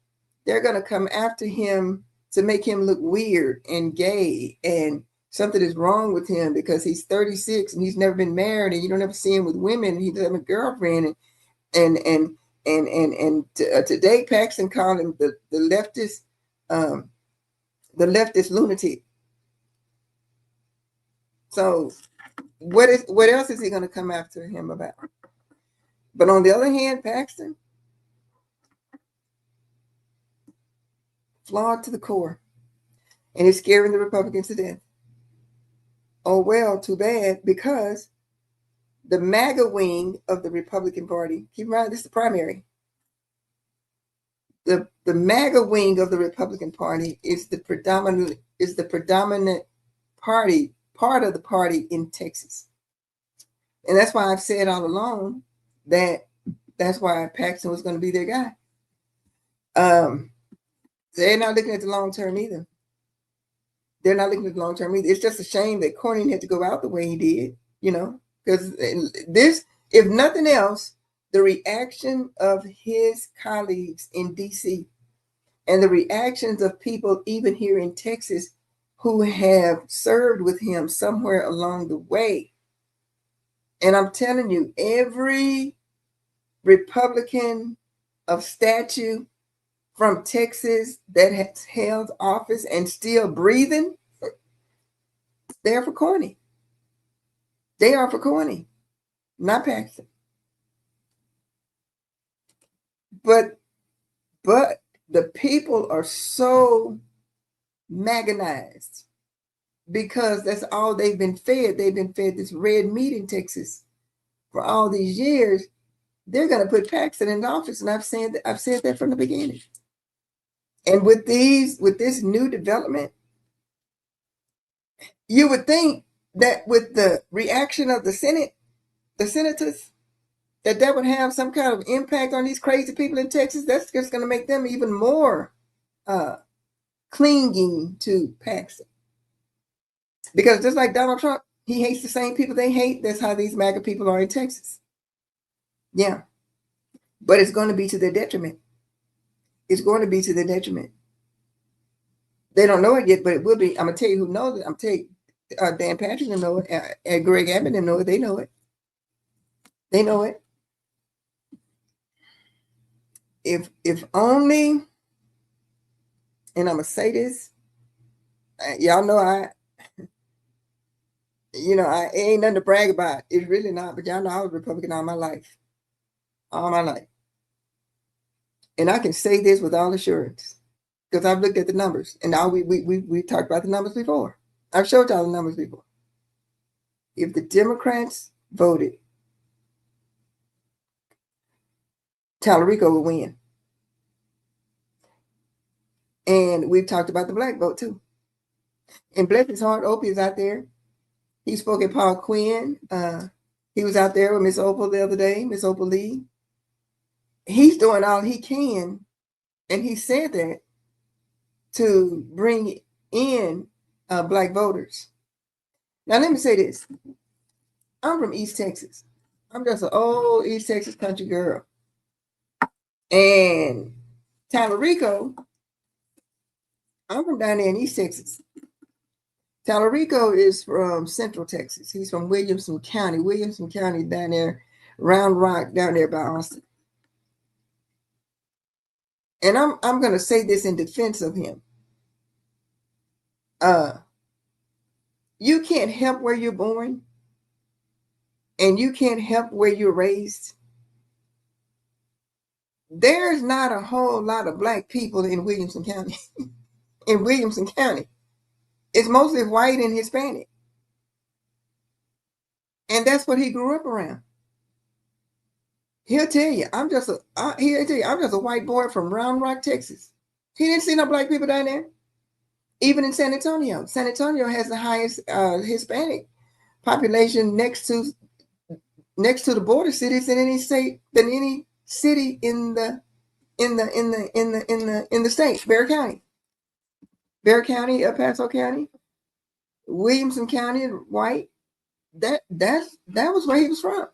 they're going to come after him to make him look weird and gay and something is wrong with him because he's 36 and he's never been married and you don't ever see him with women. And he doesn't have a girlfriend and today Paxton called him the leftist lunatic. So what else is he going to come after him about? But on the other hand, Paxton, flawed to the core, and it's scaring the Republicans to death. Oh well, too bad, because the MAGA wing of the Republican Party, keep in mind this is the primary. The MAGA wing of the Republican Party is the predominant part of the party in Texas. And that's why I've said all along that's why Paxton was going to be their guy. They're not looking at the long term either. They're not looking at the long term either. It's just a shame that Cornyn had to go out the way he did, because this, if nothing else, the reaction of his colleagues in DC and the reactions of people even here in Texas who have served with him somewhere along the way. And I'm telling you, every Republican of statue from Texas that has held office and still breathing, they're for Cornyn. They are for Cornyn, not Paxton. But the people are so maganized because that's all they've been fed. They've been fed this red meat in Texas for all these years. They're going to put Paxton in office, and I've said that from the beginning. And with this new development, you would think that with the reaction of the senators, that would have some kind of impact on these crazy people in Texas. That's just going to make them even more clinging to Paxton. Because just like Donald Trump, he hates the same people they hate. That's how these MAGA people are in Texas. Yeah. But it's going to be to their detriment. It's going to be to their detriment. They don't know it yet, but it will be. I'm going to tell you who knows it. I'm going to tell you, Dan Patrick will know it, and Greg Abbott will know it. They know it. They know it. If only, and I'm going to say this, y'all know I ain't nothing to brag about. It's really not, but y'all know I was Republican all my life. All my life. And I can say this with all assurance because I've looked at the numbers, and now we talked about the numbers before. I've showed y'all the numbers before. If the Democrats voted, Tallarico would win. And we've talked about the black vote too. And bless his heart, Opie is out there. He spoke at Paul Quinn. He was out there with Miss Opal the other day, Miss Opal Lee. He's doing all he can And he said that to bring in Black voters. Now, let me say this. I'm from East Texas. I'm just an old East Texas country girl. And Tallarico, I'm from down there in East Texas. Tallarico is from Central Texas. He's from Williamson County. Williamson County down there, Round Rock, down there by Austin. And I'm going to say this in defense of him. You can't help where you're born, and you can't help where you're raised. There's not a whole lot of Black people in Williamson County. In Williamson County, it's mostly white and Hispanic, and that's what he grew up around. He'll tell you, I'm just a white boy from Round Rock, Texas. He didn't see no Black people down there. Even in San Antonio. San Antonio has the highest Hispanic population next to the border cities than any city in the state. Bexar County, El Paso County, Williamson County, white. That was where he was from.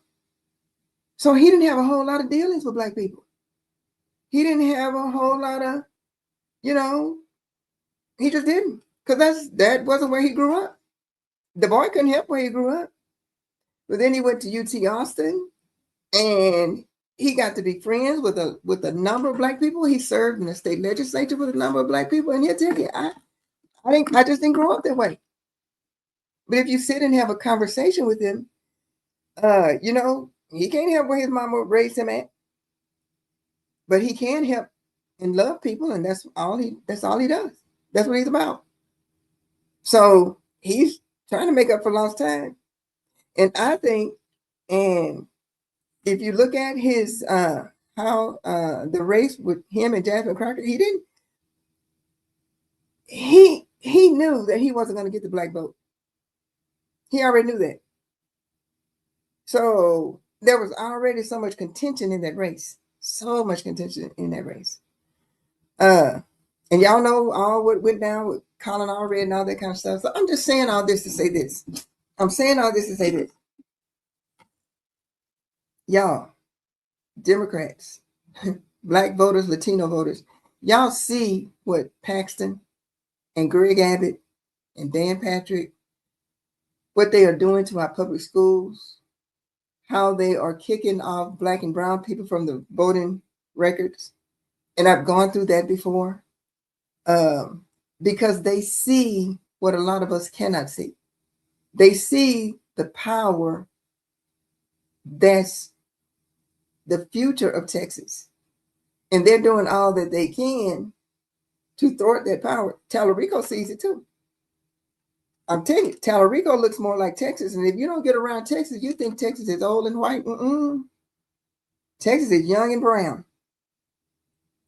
So he didn't have a whole lot of dealings with Black people. He didn't have a whole lot of, he just didn't, because that wasn't where he grew up. The boy couldn't help where he grew up. But then he went to UT Austin, and he got to be friends with a number of Black people. He served in the state legislature with a number of Black people, and he'll tell you, I just didn't grow up that way. But if you sit and have a conversation with him, he can't help where his mama raised him at, but he can help and love people, and that's all he does. That's what he's about. So he's trying to make up for lost time. And I think, and if you look at his how the race with him and Jasmine Crockett, he knew that he wasn't going to get the Black vote. He already knew that. So there was already so much contention in that race. So much contention in that race. And y'all know all what went down with Colin Allred and all that kind of stuff. So I'm just saying all this to say this. Y'all, Democrats, Black voters, Latino voters, y'all see what Paxton and Greg Abbott and Dan Patrick, what they are doing to our public schools, how they are kicking off Black and brown people from the voting records. And I've gone through that before. Because they see what a lot of us cannot see. They see the power that's the future of Texas. And they're doing all that they can to thwart that power. Tallarico sees it too. I'm telling you, Tallarico looks more like Texas. And if you don't get around Texas, you think Texas is old and white. Texas is young and brown.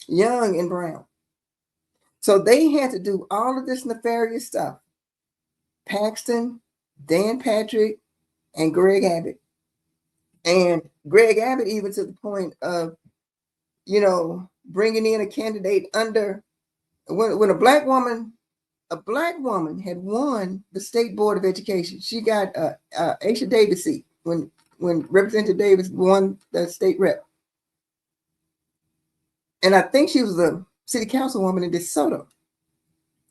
Young and brown. So they had to do all of this nefarious stuff. Paxton, Dan Patrick, and Greg Abbott. And Greg Abbott even to the point of, bringing in a candidate under, when a black woman had won the State Board of Education. She got Aisha Davis seat when Representative Davis won the state rep. And I think she was a city councilwoman in DeSoto.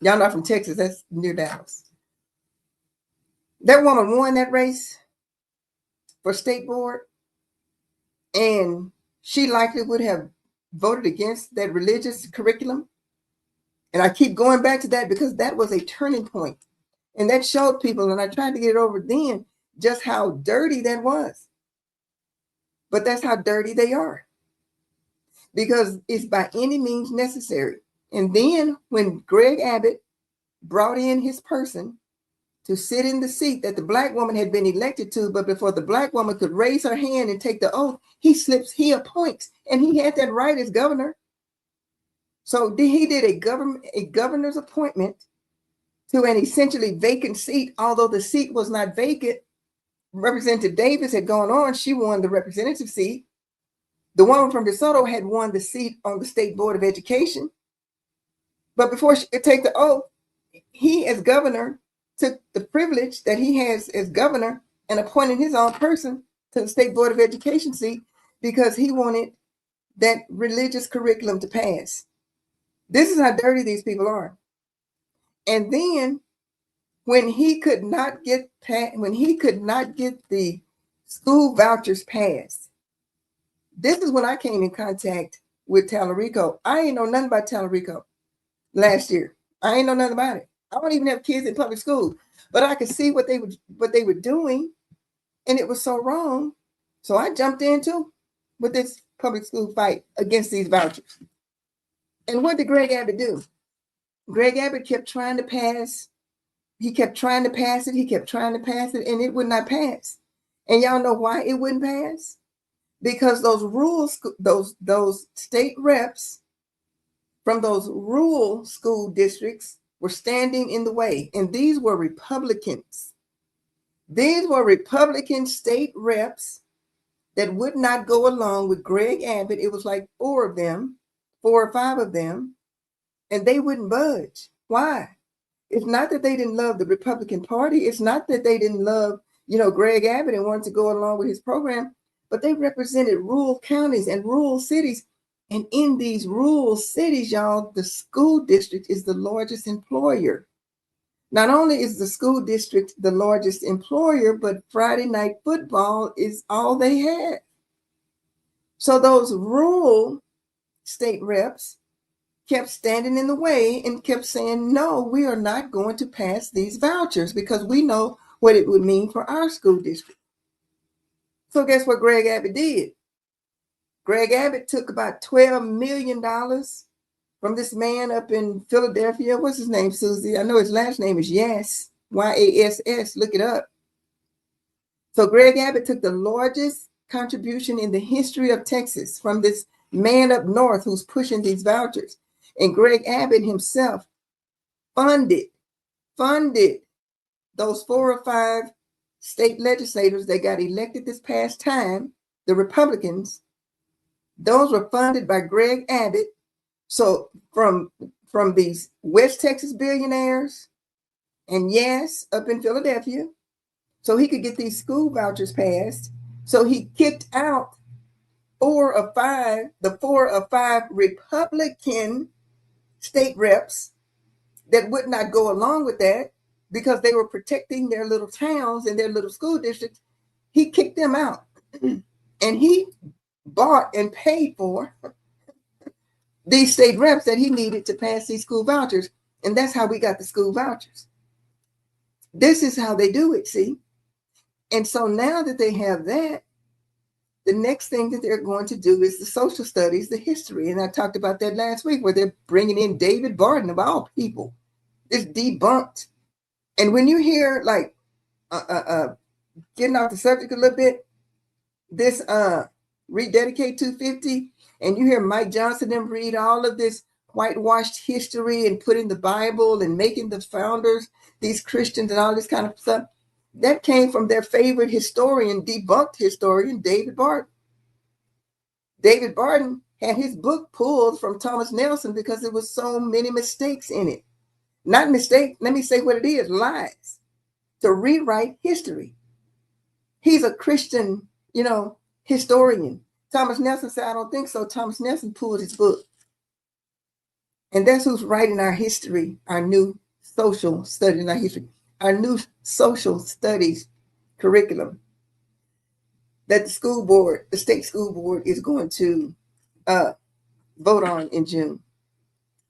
Y'all not from Texas, that's near Dallas. That woman won that race for state board, and she likely would have voted against that religious curriculum. And I keep going back to that because that was a turning point. And that showed people, and I tried to get it over then, just how dirty that was. But that's how dirty they are. Because it's by any means necessary. And then when Greg Abbott brought in his person to sit in the seat that the black woman had been elected to, but before the black woman could raise her hand and take the oath, he appoints, and he had that right as governor. So he did a governor's appointment to an essentially vacant seat, although the seat was not vacant. Representative Davis had gone on, she won the representative seat, The woman from DeSoto had won the seat on the State Board of Education. But before she could take the oath, he, as governor, took the privilege that he has as governor and appointed his own person to the State Board of Education seat because he wanted that religious curriculum to pass. This is how dirty these people are. And then when he could not get the school vouchers passed, this is when I came in contact with Tallarico. I ain't know nothing about Tallarico last year. I ain't know nothing about it. I don't even have kids in public school, but I could see what they were doing, and it was so wrong. So I jumped into with this public school fight against these vouchers. And what did Greg Abbott do? Greg Abbott kept trying to pass. He kept trying to pass it. He kept trying to pass it, and it would not pass. And y'all know why it wouldn't pass? Because those rules, those state reps from those rural school districts were standing in the way. And these were Republicans. These were Republican state reps that would not go along with Greg Abbott. It was like 4 or 5 of them, and they wouldn't budge. Why? It's not that they didn't love the Republican Party. It's not that they didn't love, Greg Abbott and wanted to go along with his program, but they represented rural counties and rural cities. And in these rural cities, y'all, the school district is the largest employer. Not only is the school district the largest employer, but Friday night football is all they had. So those rural state reps kept standing in the way and kept saying, no, we are not going to pass these vouchers because we know what it would mean for our school district. So guess what Greg Abbott did? Greg Abbott took about $12 million from this man up in Philadelphia. What's his name, Susie? I know his last name is Yass, Y-A-S-S. Look it up. So Greg Abbott took the largest contribution in the history of Texas from this man up north who's pushing these vouchers. And Greg Abbott himself funded those 4 or 5 state legislators that got elected this past time, the Republicans. Those were funded by Greg Abbott. So from these West Texas billionaires and yes, up in Philadelphia, so he could get these school vouchers passed. So he kicked out 4 or 5 Republican state reps that would not go along with that because they were protecting their little towns and their little school districts. He kicked them out and he bought and paid for these state reps that he needed to pass these school vouchers. And that's how we got the school vouchers. This is how they do it, see? And so now that they have that, the next thing that they're going to do is the social studies, the history. And I talked about that last week where they're bringing in David Barton, of all people. It's debunked. And when you hear, like, getting off the subject a little bit, this Rededicate 250, and you hear Mike Johnson them read all of this whitewashed history and put in the Bible and making the founders, these Christians and all this kind of stuff, that came from their favorite historian, debunked historian, David Barton. David Barton had his book pulled from Thomas Nelson because there was so many mistakes in it. Not mistake, let me say what it is, lies. To rewrite history. He's a Christian, historian. Thomas Nelson said, I don't think so. Thomas Nelson pulled his book. And that's who's writing our history, our new social studies, not history, our new social studies curriculum that the school board, the state school board, is going to vote on in June.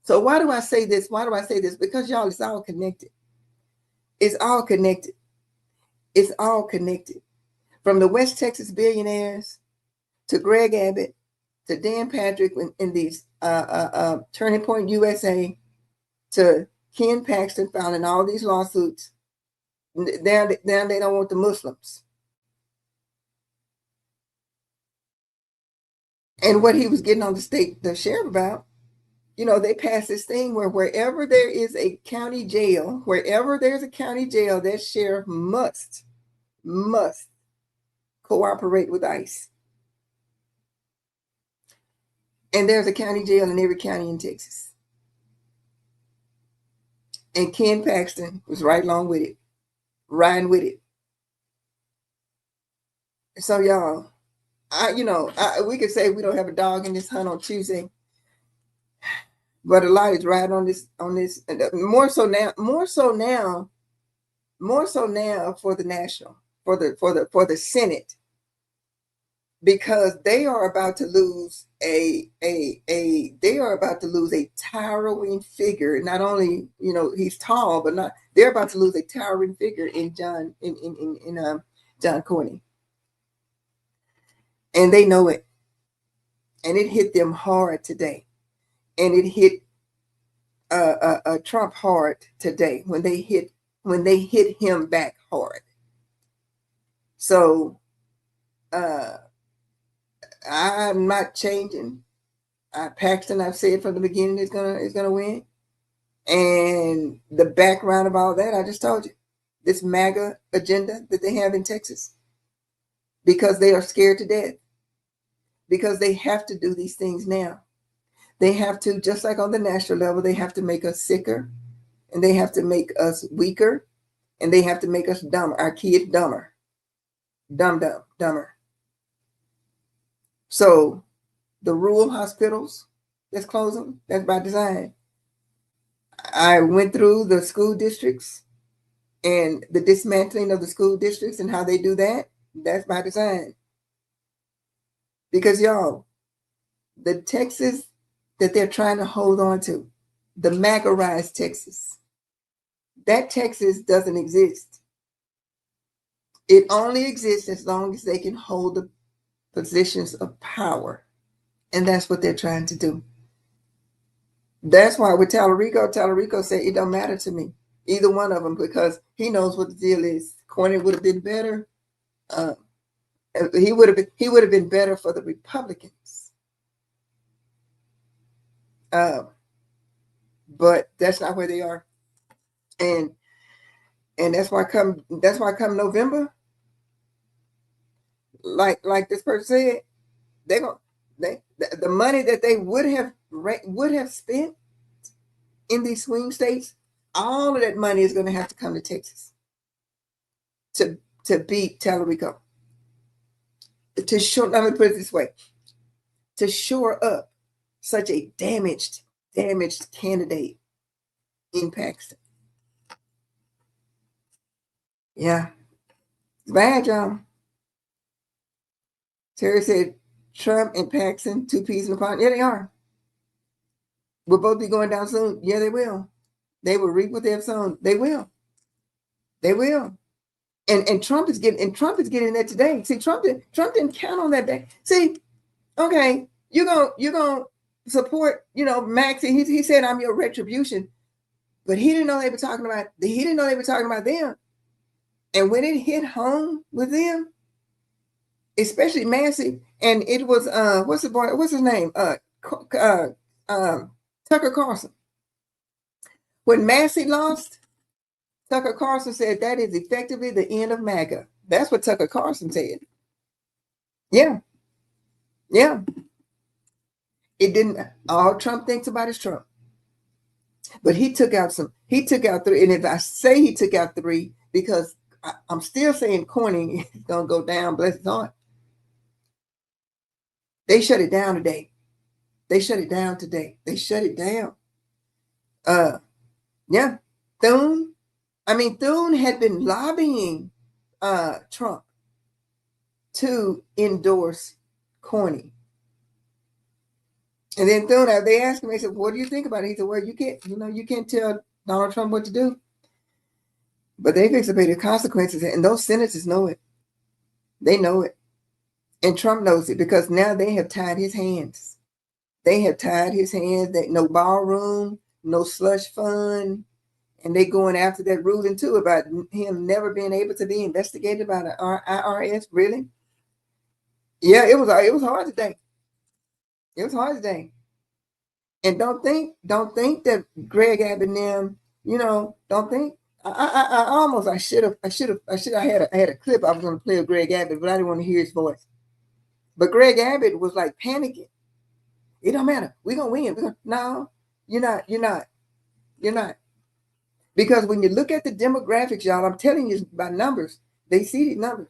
So why do I say this? Why do I say this? Because y'all, it's all connected. It's all connected. It's all connected. From the West Texas billionaires to Greg Abbott to Dan Patrick in these Turning Point USA to Ken Paxton filing all these lawsuits. Now they don't want the Muslims. And what he was getting on the sheriff about, they passed this thing where wherever there is a county jail, that sheriff must cooperate with ICE. And there's a county jail in every county in Texas. And Ken Paxton was right along with it, riding with it. So y'all, we could say we don't have a dog in this hunt on Tuesday, but a lot is riding on this, more so now for the national, for the Senate, because they are about to lose a towering figure. Not only, he's tall, but they're about to lose a towering figure in John Cornyn. And they know it. And it hit them hard today. And it hit Trump hard today when they hit him back hard. So I'm not changing. Paxton, I've said from the beginning, is gonna win. And the background of all that, I just told you, this MAGA agenda that they have in Texas, because they are scared to death, because they have to do these things now. They have to, just like on the national level, they have to make us sicker, and they have to make us weaker, and they have to make us dumber, our kids dumber, dumber. So the rural hospitals that's closing, that's by design. I went through the school districts and the dismantling of the school districts and how they do that. That's by design. Because y'all, the Texas that they're trying to hold on to, the MAGA-rized Texas, that Texas doesn't exist. It only exists as long as they can hold the positions of power. And that's what they're trying to do. That's why with Tallarico said, it don't matter to me, either one of them, because he knows what the deal is. Cornyn would have been better. He would have been better for the Republicans. But that's not where they are. And that's why come November, like this person said, the money that they would have spent in these swing states, all of that money is going to have to come to Texas to beat Tallarico. Let me put it this way, to shore up such a damaged candidate in Paxton. Yeah, it's bad, y'all. Terry said Trump and Paxton, two peas in a pod. Yeah, they are. Will both be going down soon? Yeah, they will. They will reap what they have sown. They will. They will. And Trump is getting that today. See, Trump didn't count on that day. See, okay, you're gonna support, Max. He said, I'm your retribution, but he didn't know they were talking about them. And when it hit home with them, especially Massey, and it was what's his name? Tucker Carlson. When Massey lost, Tucker Carlson said that is effectively the end of MAGA. That's what Tucker Carlson said. Yeah. Yeah. It didn't, all Trump thinks about is Trump. But he took out 3. And if I say he took out 3, because I'm still saying Cornyn is going to go down, bless his heart. They shut it down today. They shut it down. Yeah. Thune had been lobbying Trump to endorse Cornyn. And then Thune, they asked him, they said, what do you think about it? He said, well, you can't tell Donald Trump what to do. But they've anticipated consequences, and those senators know it. They know it. And Trump knows it, because now they have tied his hands. That no ballroom, no slush fund. And they going after that ruling too about him never being able to be investigated by the IRS. Really? Yeah, it was hard today. It was hard today. And don't think that Greg Abbott and them, don't think. I had a clip I was going to play of Greg Abbott, but I didn't want to hear his voice. But Greg Abbott was like panicking. It don't matter. We're gonna win. No, you're not. You're not. You're not. Because when you look at the demographics, y'all, I'm telling you by numbers, they see these numbers.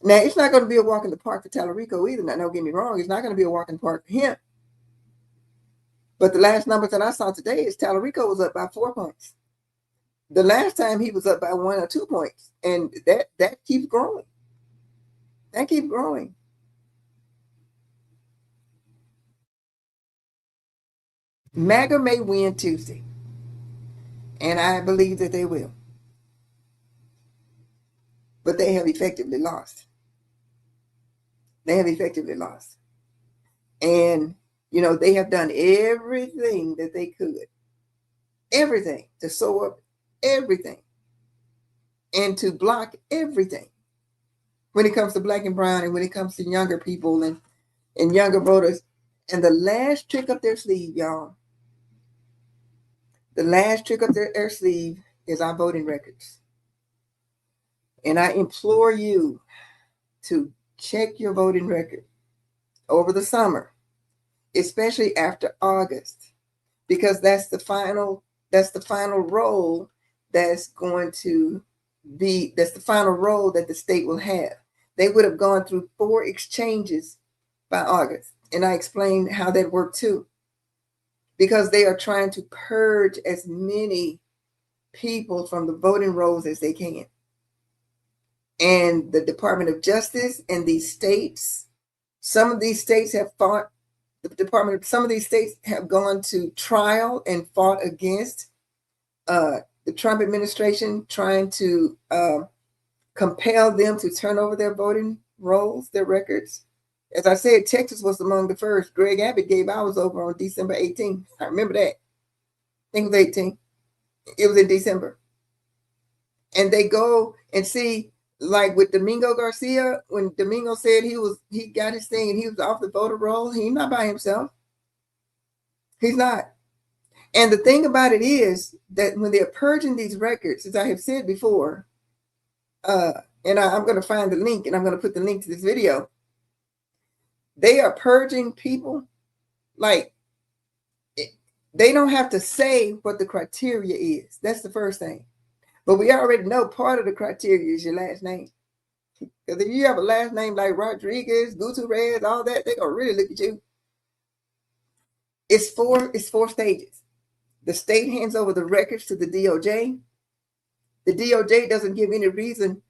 Now, it's not going to be a walk in the park for Tallarico either. Now, don't get me wrong. It's not going to be a walk in the park for him. But the last numbers that I saw today is Tallarico was up by 4 points. The last time he was up by 1 or 2 points. And that keeps growing. That keeps growing. MAGA may win Tuesday. And I believe that they will. But they have effectively lost. They have effectively lost. And, you know, they have done everything that they could. Everything to sew up everything. And to block everything. When it comes to black and brown and when it comes to younger people and younger voters. And the last trick up their sleeve, y'all. The last trick up their sleeve is our voting records. And I implore you to check your voting record over the summer, especially after August, because that's the final role that's going to be, that's the final role that the state will have. They would have gone through 4 exchanges by August. And I explained how that worked too, because they are trying to purge as many people from the voting rolls as they can. And the Department of Justice and these states, some of these states have fought, some of these states have gone to trial and fought against the Trump administration trying to compel them to turn over their voting rolls, their records. As I said, Texas was among the first. Greg Abbott gave ours over on December 18th. I remember that. I think it was 18. It was in December. And they go and see, like with Domingo Garcia, when Domingo said he got his thing and he was off the voter roll, he's not by himself. He's not. And the thing about it is that when they're purging these records, as I have said before, and I'm going to find the link and I'm going to put the link to this video. They are purging people like they don't have to say what the criteria is. That's the first thing. But we already know part of the criteria is your last name. Because if you have a last name like Rodriguez, Gutierrez, all that, they're going to really look at you. It's four stages. The state hands over the records to the DOJ. The DOJ doesn't give any reason,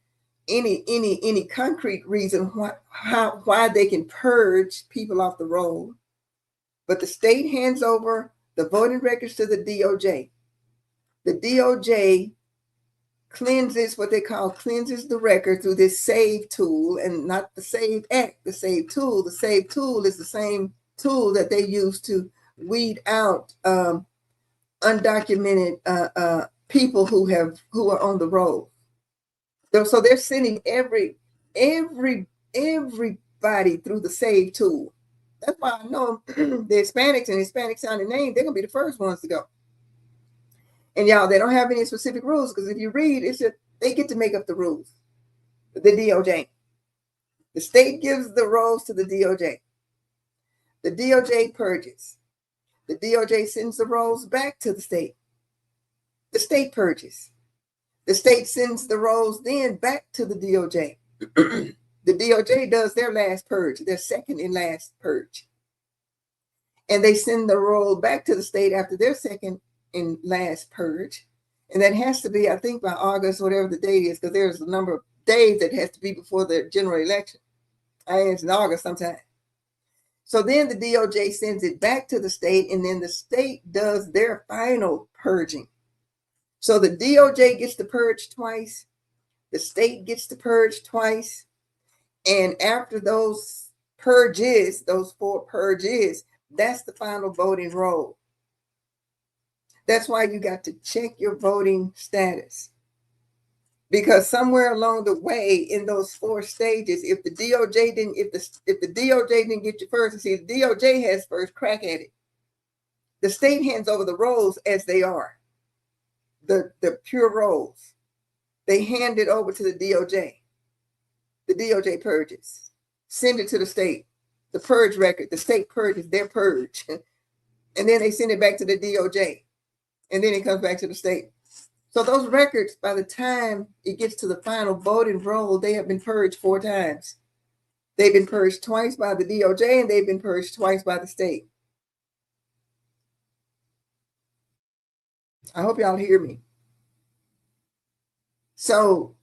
any concrete reason why they can purge people off the roll. But the state hands over the voting records to the DOJ. The DOJ cleanses the record through this SAVE tool, and not the SAVE Act, the SAVE tool. The SAVE tool is the same tool that they use to weed out undocumented people who are on the roll. So they're sending everybody through the SAVE tool. That's why I know the Hispanics and Hispanic sounding names, they're gonna be the first ones to go. And y'all, they don't have any specific rules, because if you read, it's just they get to make up the rules. The DOJ. The state gives the roles to the DOJ. The DOJ purges. The DOJ sends the roles back to the state. The state purges. The state sends the roles then back to the DOJ. The DOJ does their last purge, their second and last purge. And they send the roll back to the state after their second and last purge. And that has to be, I think, by August, whatever the date is, because there's a number of days that has to be before the general election. It's in August sometime. So then the DOJ sends it back to the state, and then the state does their final purging. So the DOJ gets to purge twice. The state gets to purge twice. And after those purges, those 4 purges, that's the final voting roll. That's why you got to check your voting status. Because somewhere along the way in those 4 stages, if the DOJ didn't, if the DOJ didn't get you first, and see, the DOJ has first crack at it. The state hands over the rolls as they are. The pure rolls. They hand it over to the DOJ. The DOJ purges. Send it to the state. the purge record, the state purge is their purge. And then they send it back to the DOJ. And then it comes back to the state. So those records, by the time it gets to the final voting roll, they have been purged 4 times. They've been purged twice by the DOJ and they've been purged twice by the state. I hope y'all hear me. So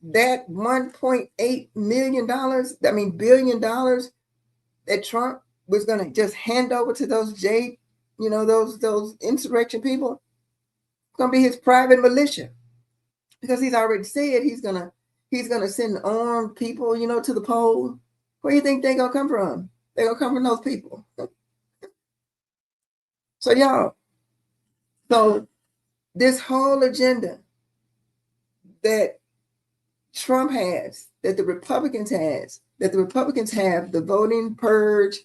that $1.8 million, billion dollars that Trump was going to just hand over to those those insurrection people, it's going to be his private militia, because he's already said he's going to send armed people, to the poll. Where do you think they're going to come from? They're going to come from those people. So y'all, this whole agenda that Trump has, that the Republicans have, the voting purge,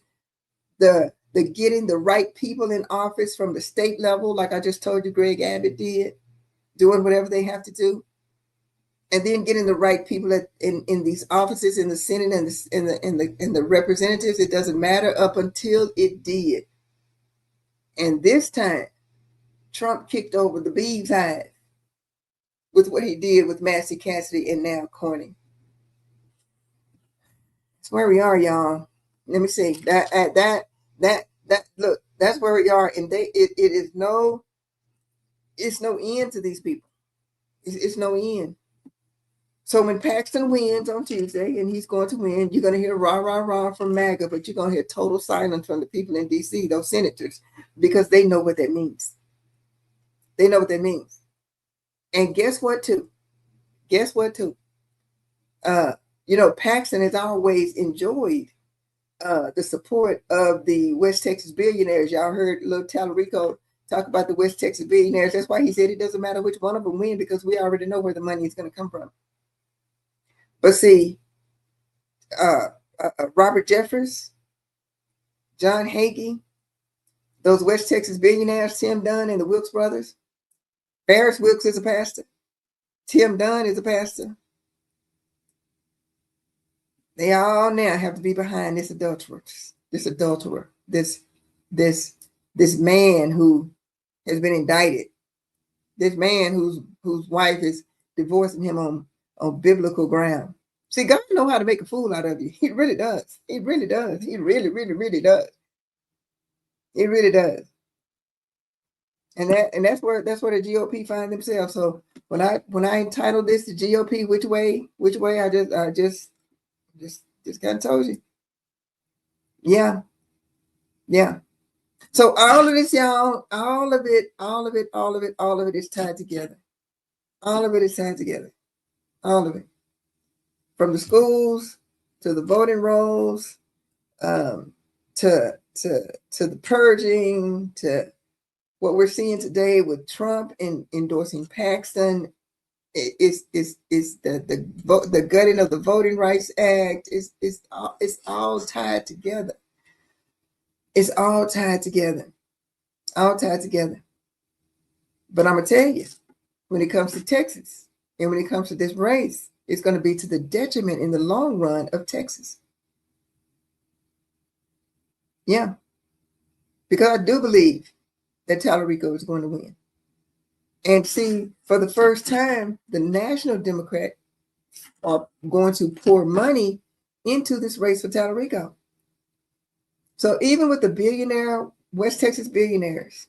the getting the right people in office from the state level, like I just told you Greg Abbott did, doing whatever they have to do, and then getting the right people in these offices in the Senate and the representatives. It doesn't matter up until it did. And this time, Trump kicked over the bee's hive with what he did with Massey Cassidy and now Cornyn. That's where we are, y'all. Let me see. Look, that's where we are, and it's no end to these people. It's no end. So when Paxton wins on Tuesday, and he's going to win, you're going to hear rah, rah, rah from MAGA, but you're going to hear total silence from the people in D.C., those senators, because they know what that means. They know what that means. And guess what, too? Paxton has always enjoyed the support of the West Texas billionaires. Y'all heard little Tallarico talk about the West Texas billionaires. That's why he said it doesn't matter which one of them win, because we already know where the money is going to come from. But see, Robert Jeffers, John Hagee, those West Texas billionaires, Tim Dunn and the Wilkes brothers. Ferris Wilkes is a pastor. Tim Dunn is a pastor. They all now have to be behind this adulterer, this man who has been indicted, this man whose wife is divorcing him on biblical ground. See, God knows how to make a fool out of you. He really does. He really does. He really, really, really does. He really does. And that's where the GOP find themselves. So when I entitled this the GOP, which way, I just kind of told you. Yeah. So all of this, y'all, all of it is tied together. All of it is tied together. All of it. From the schools to the voting rolls, to the purging, to what we're seeing today with Trump endorsing Paxton. Is the gutting of the Voting Rights Act. It's all tied together. It's all tied together. All tied together. But I'm gonna tell you, when it comes to Texas and when it comes to this race, it's going to be to the detriment in the long run of Texas. Yeah, because I do believe that Tallarico is going to win. And see, for the first time, the National Democrats are going to pour money into this race for Tallarico. So even with the billionaire, West Texas billionaires,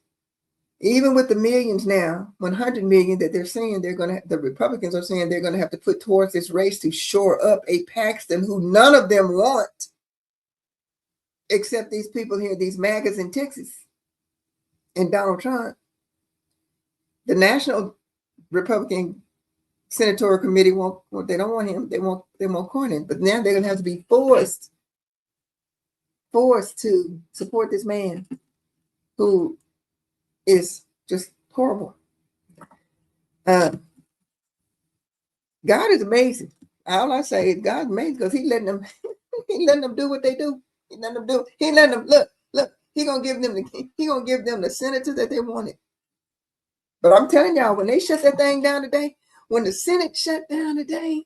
even with the millions now, 100 million that they're saying the Republicans are saying they're going to have to put towards this race to shore up a Paxton who none of them want, except these people here, these MAGAs in Texas and Donald Trump. The National Republican Senatorial Committee they don't want him. They want Cornyn. But now they're going to have to be forced to support this man who is just horrible. God is amazing. All I say is God's amazing because He letting them do what they do. He letting them do. He letting them look. He gonna give them the senator that they wanted. But I'm telling y'all, when they shut that thing down today, when the Senate shut down today,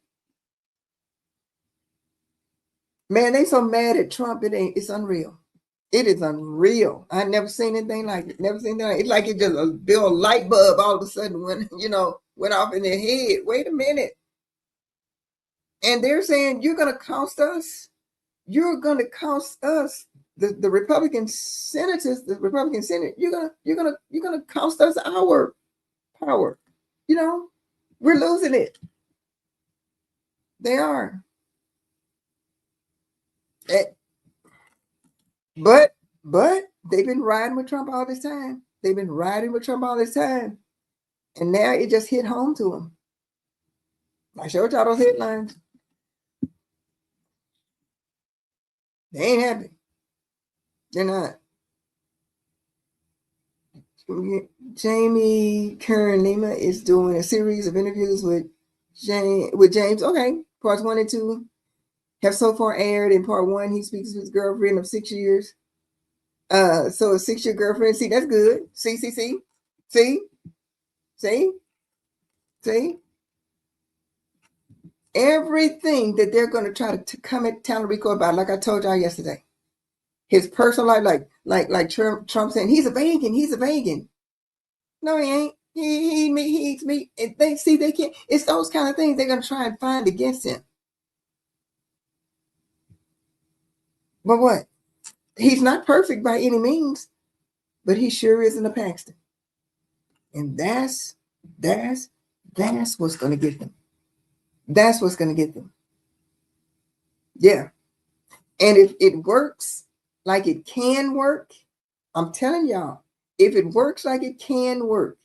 Man, they so mad at Trump, it's unreal. It is unreal. I never seen anything like it. Never seen that. It's like it just a big old light bulb all of a sudden when went off in their head. Wait a minute. And they're saying you're gonna cost us. You're gonna cost us. The Republican senators, the Republican Senate, you're gonna cost us our power. We're losing it. They are. But they've been riding with Trump all this time. They've been riding with Trump all this time. And now it just hit home to them. I showed y'all those headlines. They ain't happy. They're not. Jamie Kern-Lima is doing a series of interviews with James. Okay, parts 1 and 2 have so far aired. In part 1, he speaks to his girlfriend of 6 years. So a 6-year girlfriend. See, that's good. See. Everything that they're going to try to come at Tallarico about, like I told y'all yesterday, his personal life, like Trump saying he's a vegan. No, he ain't. He eats meat. And they can't. It's those kind of things they're going to try and find against him. But what? He's not perfect by any means, but he sure isn't a Paxton. And that's what's going to get them. That's what's going to get them. Yeah. And if it works like it can work, I'm telling y'all, if it works like it can work,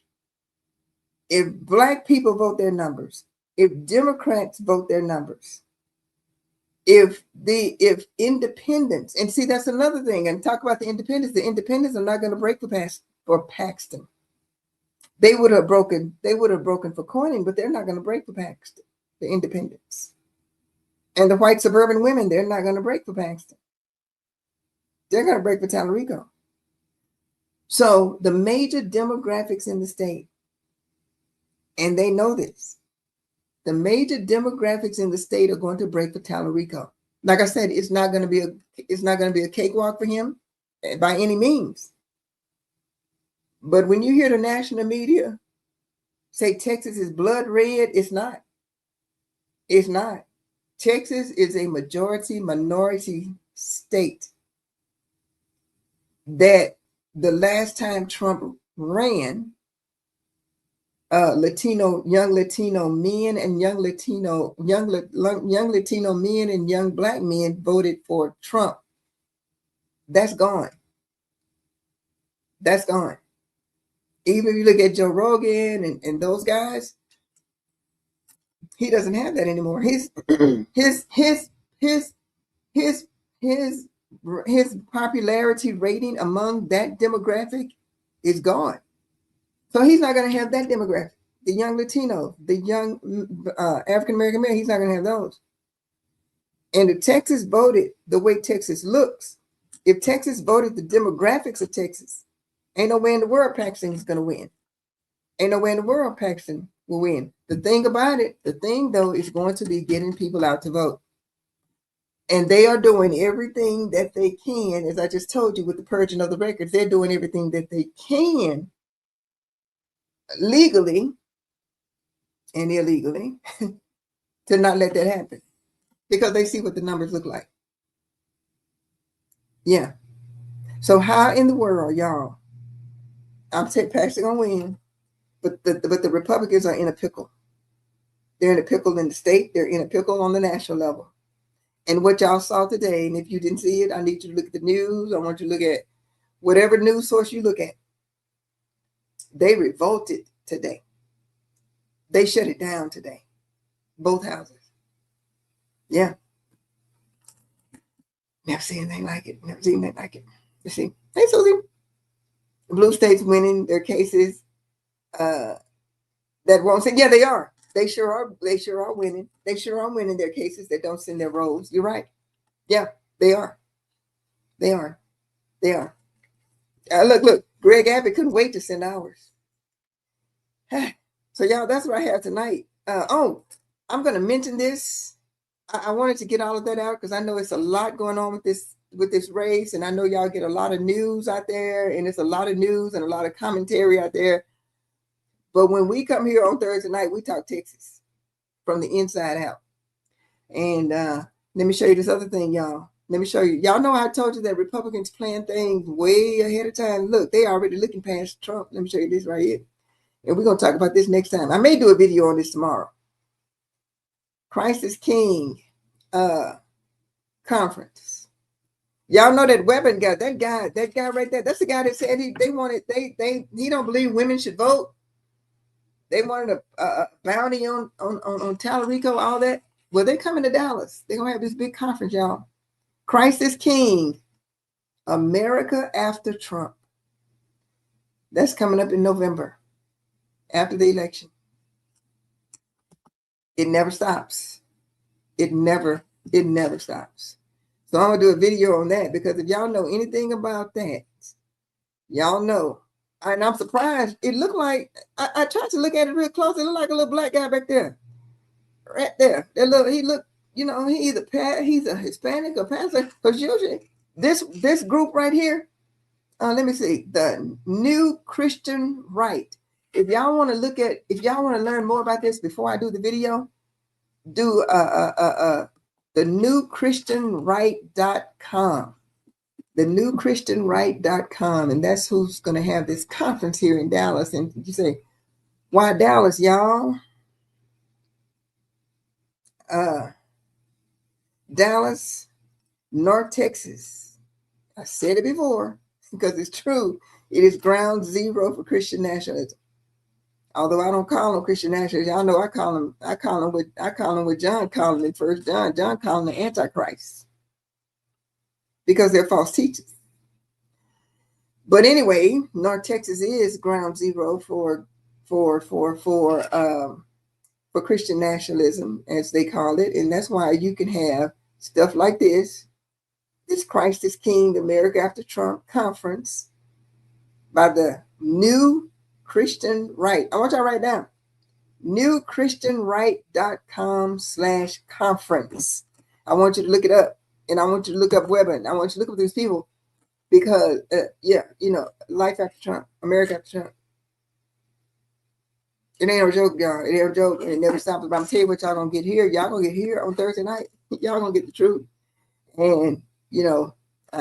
if Black people vote their numbers, if Democrats vote their numbers, if independents, and see, that's another thing, and talk about the independents are not going to break for Paxton. They would have broken for Cornyn, but they're not going to break for Paxton, the independents. And the white suburban women, they're not going to break for Paxton. They're going to break for Tallarico. So the major demographics in the state, and they know this, the major demographics in the state are going to break for Tallarico. Like I said, it's not going to be a cakewalk for him by any means. But when you hear the national media say Texas is blood red, it's not. It's not. Texas is a minority state that the last time Trump ran, young Latino men and young Latino men and young Black men voted for Trump. That's gone. That's gone. Even if you look at Joe Rogan and those guys, he doesn't have that anymore. His popularity rating among that demographic is gone. So he's not going to have that demographic. The young Latino, the young African-American man, he's not going to have those. And if Texas voted the way Texas looks, if Texas voted the demographics of Texas, ain't no way in the world Paxton is going to win. Ain't no way in the world Paxton will win. The thing though, is going to be getting people out to vote. And they are doing everything that they can, as I just told you with the purging of the records, they're doing everything that they can legally and illegally to not let that happen because they see what the numbers look like. Yeah. So how in the world, y'all, I'm saying Paxton gonna win, but the Republicans are in a pickle. They're in a pickle in the state. They're in a pickle on the national level. And what y'all saw today, and if you didn't see it, I need you to look at the news. I want you to look at whatever news source you look at. They revolted today. They shut it down today. Both houses. Yeah. Never seen anything like it. Never seen anything like it. You see? Hey, Susie. The blue states winning their cases. That won't say, yeah, they are. They sure are winning. They sure are winning their cases that don't send their rolls. You're right. Yeah, they are. They are. Look, Greg Abbott couldn't wait to send ours. So y'all, that's what I have tonight. I'm going to mention this I wanted to get all of that out because I know it's a lot going on with this race, and I know y'all get a lot of news out there, and it's a lot of news and a lot of commentary out there. But when we come here on Thursday night, we talk Texas from the inside out. And let me show you this other thing, y'all. Let me show you. Y'all know I told you that Republicans plan things way ahead of time. Look, they already looking past Trump. Let me show you this right here. And we're going to talk about this next time. I may do a video on this tomorrow. Christ is King conference. Y'all know that weapon guy, that guy right there. That's the guy that said he don't believe women should vote. They wanted a bounty on Tallarico, all that. Well, they're coming to Dallas. They're gonna have this big conference, y'all. Christ is King, America after Trump. That's coming up in November, after the election. It never stops. It never stops. So I'm gonna do a video on that, because if y'all know anything about that, y'all know. And I'm surprised. It looked like, I tried to look at it real close. It looked like a little black guy back there. Right there. He looked, he either he's a Hispanic or pastor. Because usually this group right here, let me see, the New Christian Right. If y'all want to learn more about this before I do the video, do the newchristianright.com. thenewchristianright.com, and that's who's going to have this conference here in Dallas. And you say, why Dallas, y'all? Dallas, North Texas. I said it before because it's true. It is ground zero for Christian nationalism. Although I don't call them Christian nationalists, y'all know I call them what John called them in 1 John. John called them the Antichrist, because they're false teachers. But anyway, North Texas is ground zero for Christian nationalism, as they call it. And that's why you can have stuff like this Christ is King, America after Trump conference by the New Christian Right. I want y'all to write down newchristianright.com/conference. I want you to look it up. And I want you to look up Weber. I want you to look up these people, because, life after Trump, America after Trump. It ain't no joke, y'all. It ain't no joke, and it never stops. But I'm telling you what y'all gonna get here. Y'all gonna get here on Thursday night. Y'all gonna get the truth. And I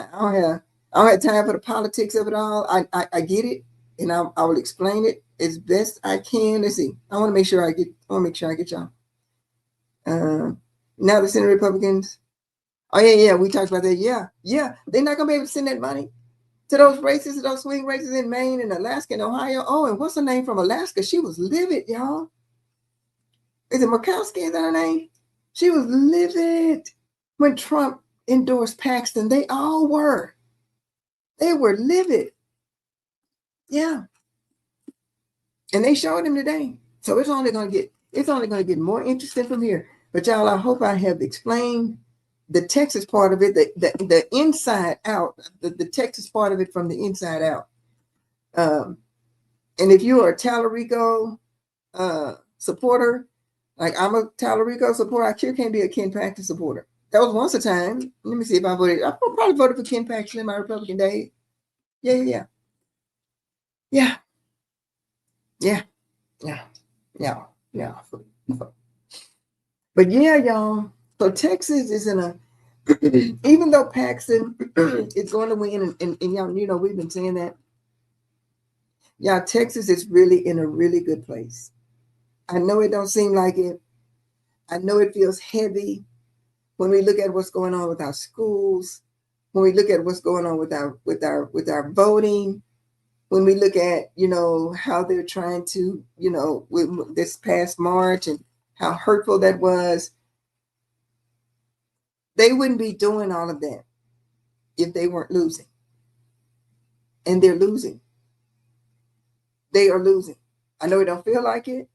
don't have time for the politics of it all. I get it, and I will explain it as best I can. Let's see. I want to make sure I get y'all. Now the Senate Republicans. Oh yeah, we talked about that. Yeah, they're not gonna be able to send that money to those races, to those swing races in Maine and Alaska and Ohio. Oh, and what's her name from Alaska? She was livid, y'all. Is it Murkowski? Is that her name? She was livid when Trump endorsed Paxton. They all were. They were livid. Yeah. And they showed him today. So it's only gonna get more interesting from here. But y'all, I hope I have explained the Texas part of it, the inside out, the Texas part of it from the inside out. And if you are a Tallarico supporter, like I'm a Tallarico supporter, I sure can't be a Ken Paxton supporter. That was once a time. Let me see if I voted. I probably voted for Ken Paxton in my Republican days. Yeah. But yeah, y'all. So Texas is in a, even though Paxton is going to win, and y'all, we've been saying that. Yeah, Texas is really in a really good place. I know it don't seem like it. I know it feels heavy when we look at what's going on with our schools, when we look at what's going on with our voting, when we look at, how they're trying to, with this past March and how hurtful that was. They wouldn't be doing all of that if they weren't losing. And they're losing. They are losing. I know it don't feel like it,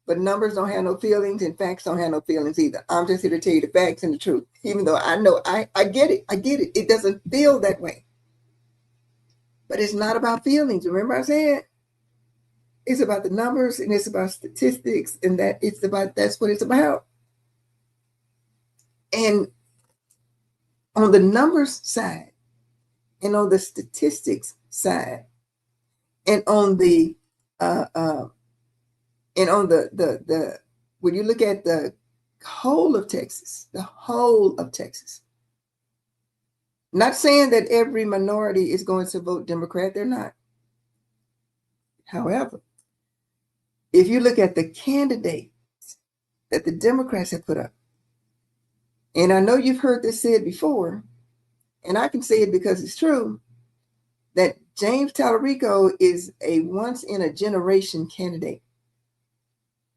but numbers don't have no feelings and facts don't have no feelings either. I'm just here to tell you the facts and the truth, even though I know I get it. I get it. It doesn't feel that way. But it's not about feelings. Remember I said, it's about the numbers and it's about statistics, and that's what it's about. And on the numbers side, and on the statistics side, and on the when you look at the whole of Texas, not saying that every minority is going to vote Democrat, they're not. However, if you look at the candidates that the Democrats have put up, and I know you've heard this said before, and I can say it because it's true, that James Tallarico is a once in a generation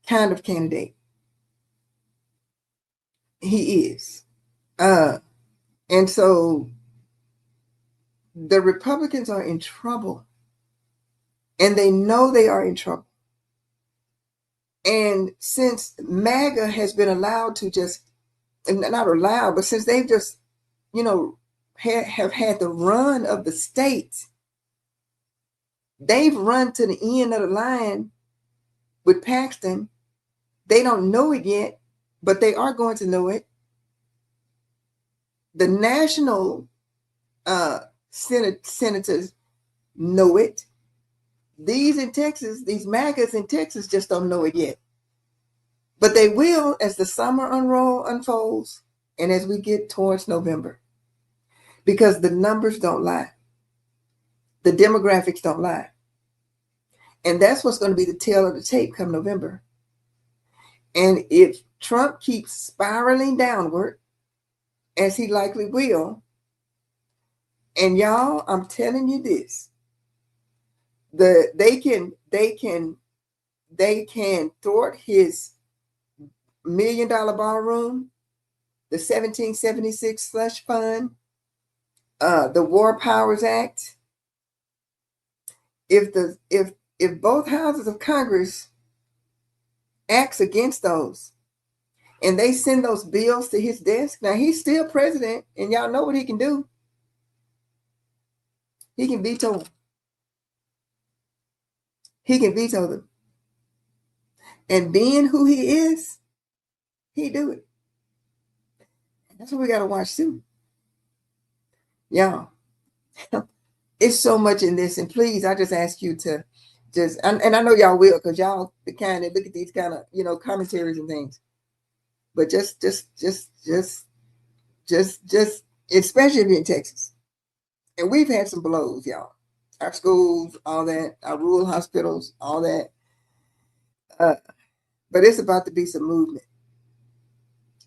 kind of candidate. He is. And so the Republicans are in trouble, and they know they are in trouble. And since MAGA has been allowed to just, not allowed, but since they've just, have had the run of the state, they've run to the end of the line with Paxton. They don't know it yet, but they are going to know it. The national senators know it. These in Texas, these MAGAs in Texas just don't know it yet. But they will as the summer unfolds and as we get towards November. Because the numbers don't lie. The demographics don't lie. And that's what's going to be the tail of the tape come November. And if Trump keeps spiraling downward, as he likely will, and y'all, I'm telling you this, they can thwart his $1 million ballroom, the 1776 slush fund, the War Powers Act. If both houses of Congress acts against those, and they send those bills to his desk, now he's still president, and y'all know what he can do. He can veto them. He can veto them. And being who he is, he do it. That's what we got to watch too. Y'all, it's so much in this. And please, I just ask you to and I know y'all will, because y'all the kind that look at these kind of, commentaries and things. But just, especially if you're in Texas. And we've had some blows, y'all. Our schools, all that, our rural hospitals, all that. But it's about to be some movement.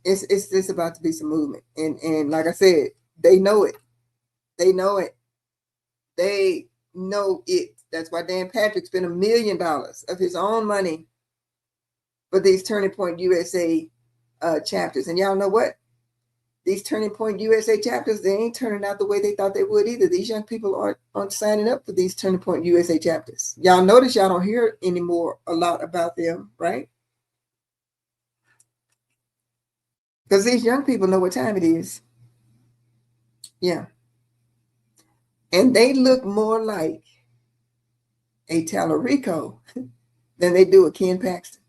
It's about to be some movement. And like I said, they know it. They know it. They know it. That's why Dan Patrick spent $1 million of his own money for these Turning Point USA chapters. And y'all know what? These Turning Point USA chapters, they ain't turning out the way they thought they would either. These young people aren't signing up for these Turning Point USA chapters. Y'all notice y'all don't hear anymore a lot about them, right? Because these young people know what time it is. Yeah. And they look more like a Tallarico than they do a Ken Paxton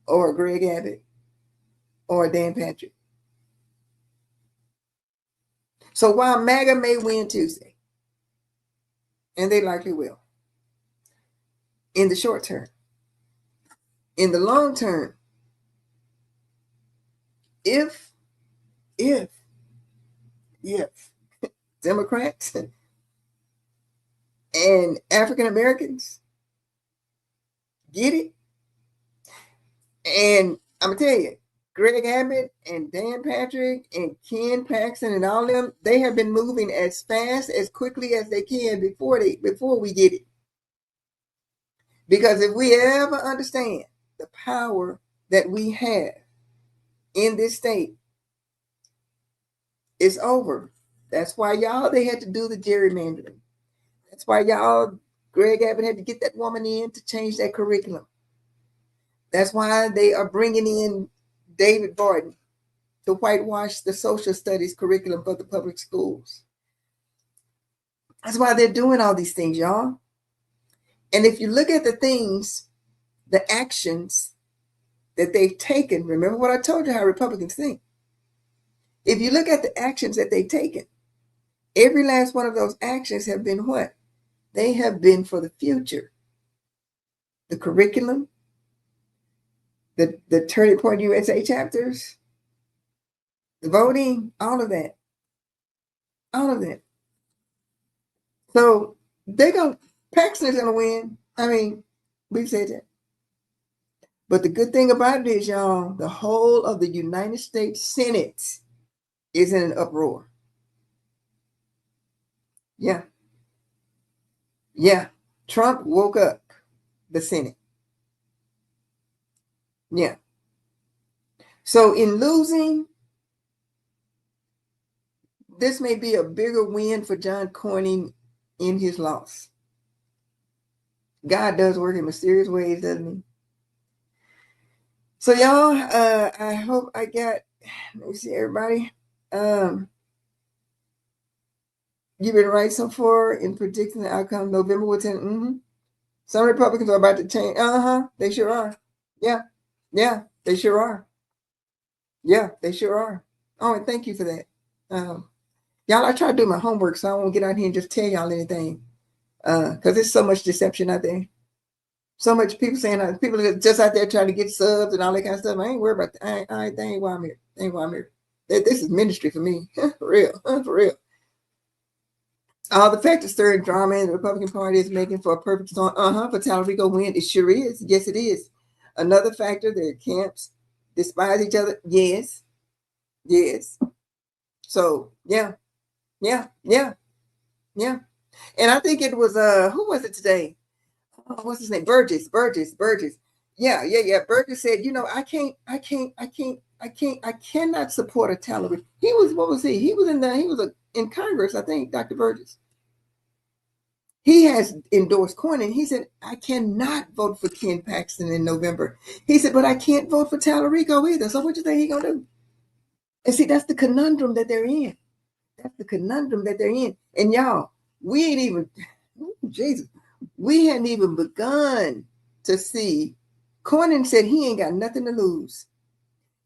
or a Greg Abbott or a Dan Patrick. So while MAGA may win Tuesday, and they likely will, in the short term, in the long term, if Democrats and African Americans get it, and I'm gonna tell you, Greg Abbott and Dan Patrick and Ken Paxton and all them, they have been moving as fast, as quickly as they can before we get it. Because if we ever understand the power that we have in this state, it's over. That's why they had to do the gerrymandering. That's why Greg Abbott had to get that woman in to change that curriculum. That's why they are bringing in David Barton to whitewash the social studies curriculum for the public schools. That's why they're doing all these things, y'all. And if you look at the things, the actions that they've taken, remember what I told you how Republicans think. If you look at the actions that they've taken, every last one of those actions have been what? They have been for the future. The curriculum, the Turning Point USA chapters, the voting, all of that. All of that. So Paxton's gonna win. I mean, we've said that. But the good thing about it is, y'all, the whole of the United States Senate is in an uproar. Yeah. Yeah. Trump woke up the Senate. Yeah. So in losing, this may be a bigger win for John Cornyn in his loss. God does work in mysterious ways, doesn't he? So y'all, I hope I got, let me see everybody. You've been right so far in predicting the outcome. November will 10. Some Republicans are about to change. They sure are. Yeah. Yeah, they sure are. Yeah, they sure are. Oh, and thank you for that. Y'all, I try to do my homework, so I won't get out here and just tell y'all anything. Because there's so much deception out there. So much people saying, people are just out there trying to get subs and all that kind of stuff. I ain't worried about that. That ain't why I'm here. That ain't why I'm here. This is ministry for me. For real. For real. The fact that stirring drama in the Republican Party is making for a perfect storm. For Talarico win. It sure is. Yes, it is. Another factor, their camps despise each other. Yes. Yes. So, yeah. Yeah. Yeah. Yeah. And I think it was, who was it today? What's his name? Burgess. Yeah. Burgess said, I cannot support a Talarico. What was he? He was in Congress, I think, Dr. Burgess. He has endorsed Cornyn. He said, I cannot vote for Ken Paxton in November. He said, but I can't vote for Talarico either. So what you think he's going to do? And see, that's the conundrum that they're in. And y'all, we ain't even, Jesus, we hadn't even begun to see. Cornyn said he ain't got nothing to lose.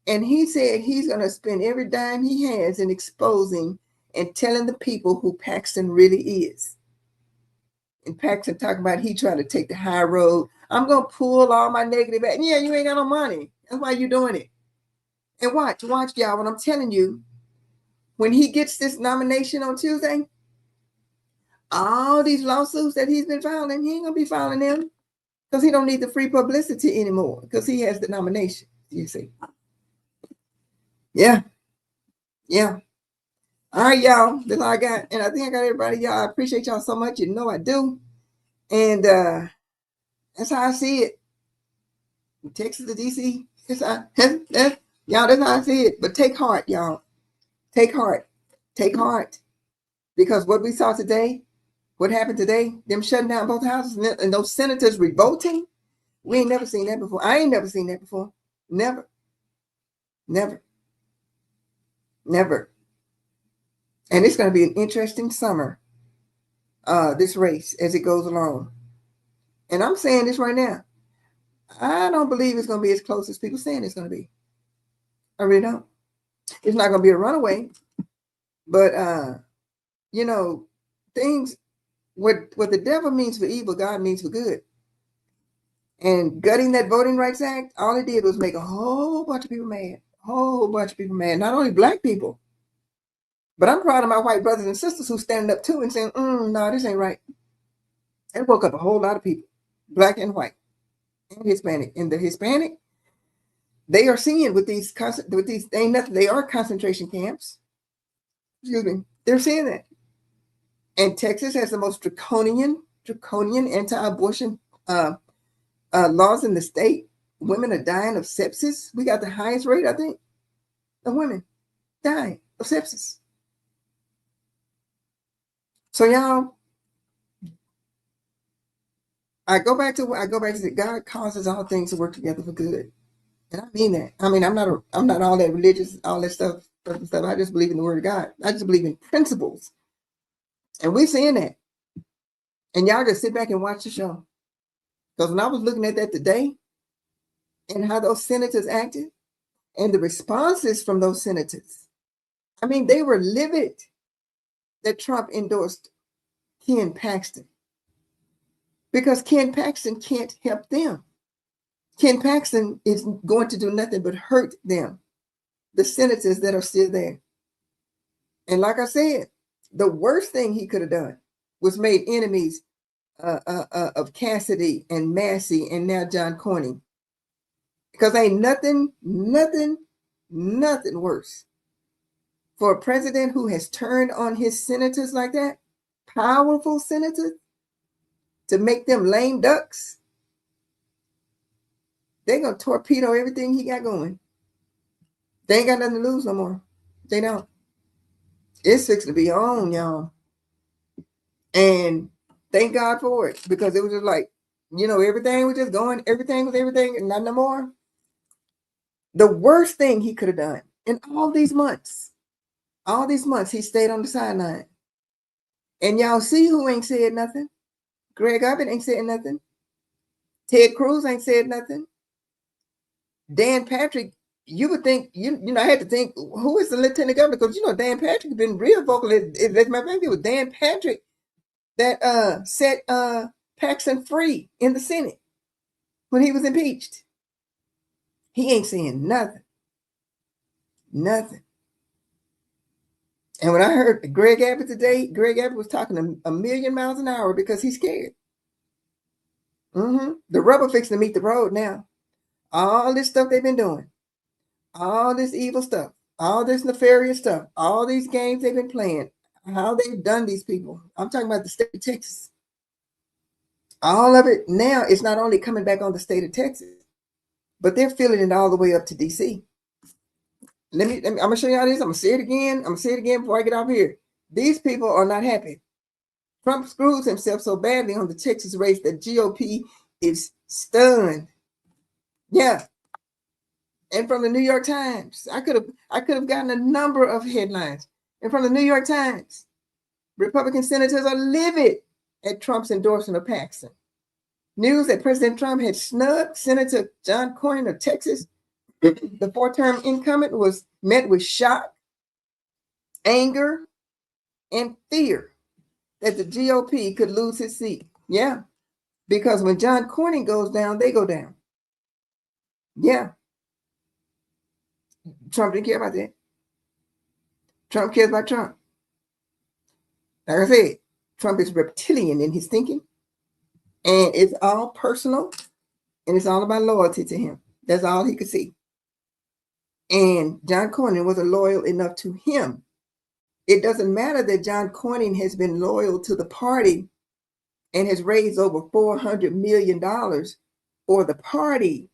And he said he's going to spend every dime he has in exposing and telling the people who Paxton really is. And Paxton talking about he trying to take the high road. I'm going to pull all my negative back. Yeah, you ain't got no money. That's why you're doing it. And watch y'all, what I'm telling you, when he gets this nomination on Tuesday, all these lawsuits that he's been filing, he ain't going to be filing them because he don't need the free publicity anymore because he has the nomination, you see. Yeah. All right, y'all, that's all I got. And I think I got everybody. Y'all, I appreciate y'all so much. You know I do. And that's how I see it. From Texas to DC. Y'all, that's how I see it. But take heart, y'all. Take heart. Because what we saw today, what happened today, them shutting down both houses and those senators revolting, we ain't never seen that before. I ain't never seen that before. Never. And it's going to be an interesting summer, this race, as it goes along. And I'm saying this right now. I don't believe it's going to be as close as people saying it's going to be. I really don't. It's not going to be a runaway. But, things, what the devil means for evil, God means for good. And gutting that Voting Rights Act, all it did was make a whole bunch of people mad. Not only black people. But I'm proud of my white brothers and sisters who stand up too and saying, no, this ain't right. It woke up a whole lot of people, black and white and Hispanic. And the Hispanic, they are seeing with these, they are concentration camps. Excuse me. They're seeing that. And Texas has the most draconian anti-abortion laws in the state. Women are dying of sepsis. We got the highest rate, I think, of women dying of sepsis. So y'all, I go back to that God causes all things to work together for good. And I mean that. I mean, I'm not all that religious, all that stuff. I just believe in the word of God. I just believe in principles. And we're seeing that. And y'all just sit back and watch the show. Because when I was looking at that today and how those senators acted and the responses from those senators, I mean, they were livid that Trump endorsed Ken Paxton because Ken Paxton can't help them. Ken Paxton is going to do nothing but hurt them, the senators that are still there. And like I said, the worst thing he could have done was made enemies of Cassidy and Massey and now John Cornyn. Because ain't nothing worse for a president who has turned on his senators like that, powerful senators, to make them lame ducks. They're going to torpedo everything he got going. They ain't got nothing to lose no more. They don't. It's fixing to be on, y'all. And thank God for it, because it was just like, everything was just going, everything was everything, and not no more. The worst thing he could have done in all these months, he stayed on the sideline. And y'all see who ain't said nothing? Greg Abbott ain't said nothing. Ted Cruz ain't said nothing. Dan Patrick, you would think, I had to think, who is the lieutenant governor? Because, Dan Patrick has been real vocal. As my fact, it was Dan Patrick that set Paxton free in the Senate when he was impeached. He ain't saying nothing. Nothing. And when I heard Greg Abbott today, Greg Abbott was talking a million miles an hour because he's scared. The rubber fixing to meet the road now. All this stuff they've been doing, all this evil stuff, all this nefarious stuff, all these games they've been playing, how they've done these people. I'm talking about the state of Texas. All of it now is not only coming back on the state of Texas, but they're feeling it all the way up to D.C. Let me I'm going to show y'all this. I'm going to say it again. I'm going to say it again before I get off here. These people are not happy. Trump screws himself so badly on the Texas race that GOP is stunned. Yeah. And from the New York Times, I could have gotten a number of headlines. And from the New York Times, Republican senators are livid at Trump's endorsement of Paxton. News that President Trump had snubbed Senator John Cornyn of Texas, the four-term incumbent, was met with shock, anger, and fear that the GOP could lose his seat. Yeah, because when John Cornyn goes down, they go down. Yeah. Trump didn't care about that. Trump cares about Trump. Like I said, Trump is reptilian in his thinking, and it's all personal, and it's all about loyalty to him. That's all he could see. And John Cornyn wasn't loyal enough to him. It doesn't matter that John Cornyn has been loyal to the party and has raised over $400 million for the party.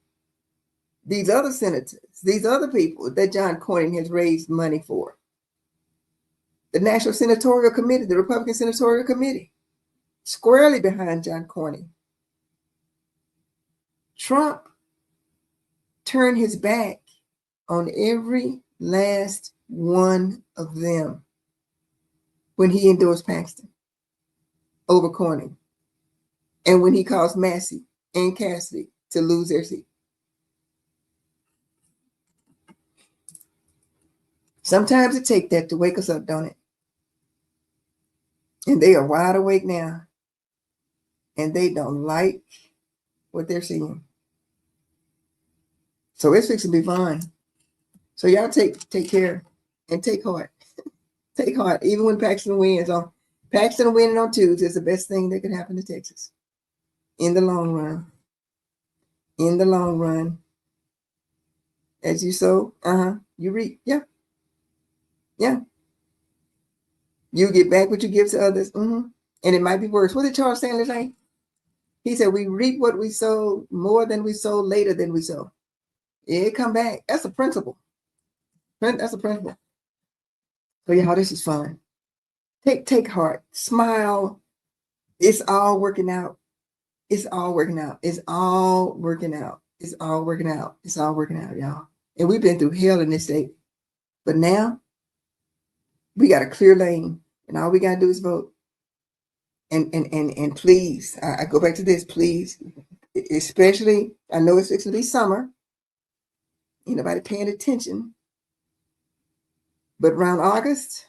These other senators, these other people that John Cornyn has raised money for. The National Senatorial Committee, the Republican Senatorial Committee, squarely behind John Cornyn. Trump turned his back on every last one of them when he endorsed Paxton over Cornyn, and when he caused Massey and Cassidy to lose their seat. Sometimes it takes that to wake us up, don't it? And they are wide awake now, and they don't like what they're seeing. So it's fixing to be fun. So y'all take care and take heart. Take heart, even when Paxton wins. Paxton winning on Tuesday is the best thing that could happen to Texas in the long run. In the long run, as you sow, you reap. Yeah. You get back what you give to others. And it might be worse. What did Charles Stanley say? He said, we reap what we sow, more than we sow, later than we sow. It come back. That's a principle. That's a principle. So y'all, this is fun. Take heart. Smile. It's all working out. It's all working out. It's all working out. It's all working out. It's all working out, y'all. And we've been through hell in this state. But now we got a clear lane, and all we got to do is vote. And please, I go back to this, please, especially, I know it's fixing to be summer. Ain't nobody paying attention. But around August,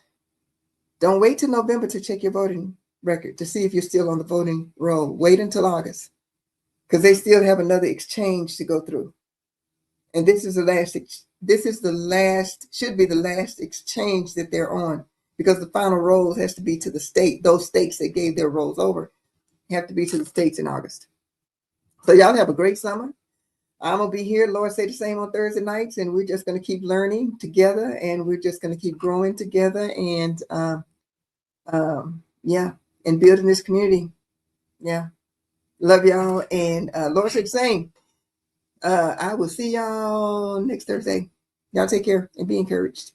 don't wait till November to check your voting record to see if you're still on the voting roll. Wait until August, because they still have another exchange to go through. And this is the last, should be the last exchange that they're on, because the final rolls has to be to the state. Those states that gave their rolls over have to be to the states in August. So y'all have a great summer. I'm going to be here, Lord say the same, on Thursday nights, and we're just going to keep learning together, and we're just going to keep growing together, and yeah, and building this community. Yeah. Love y'all, and Lord say the same. I will see y'all next Thursday. Y'all take care and be encouraged.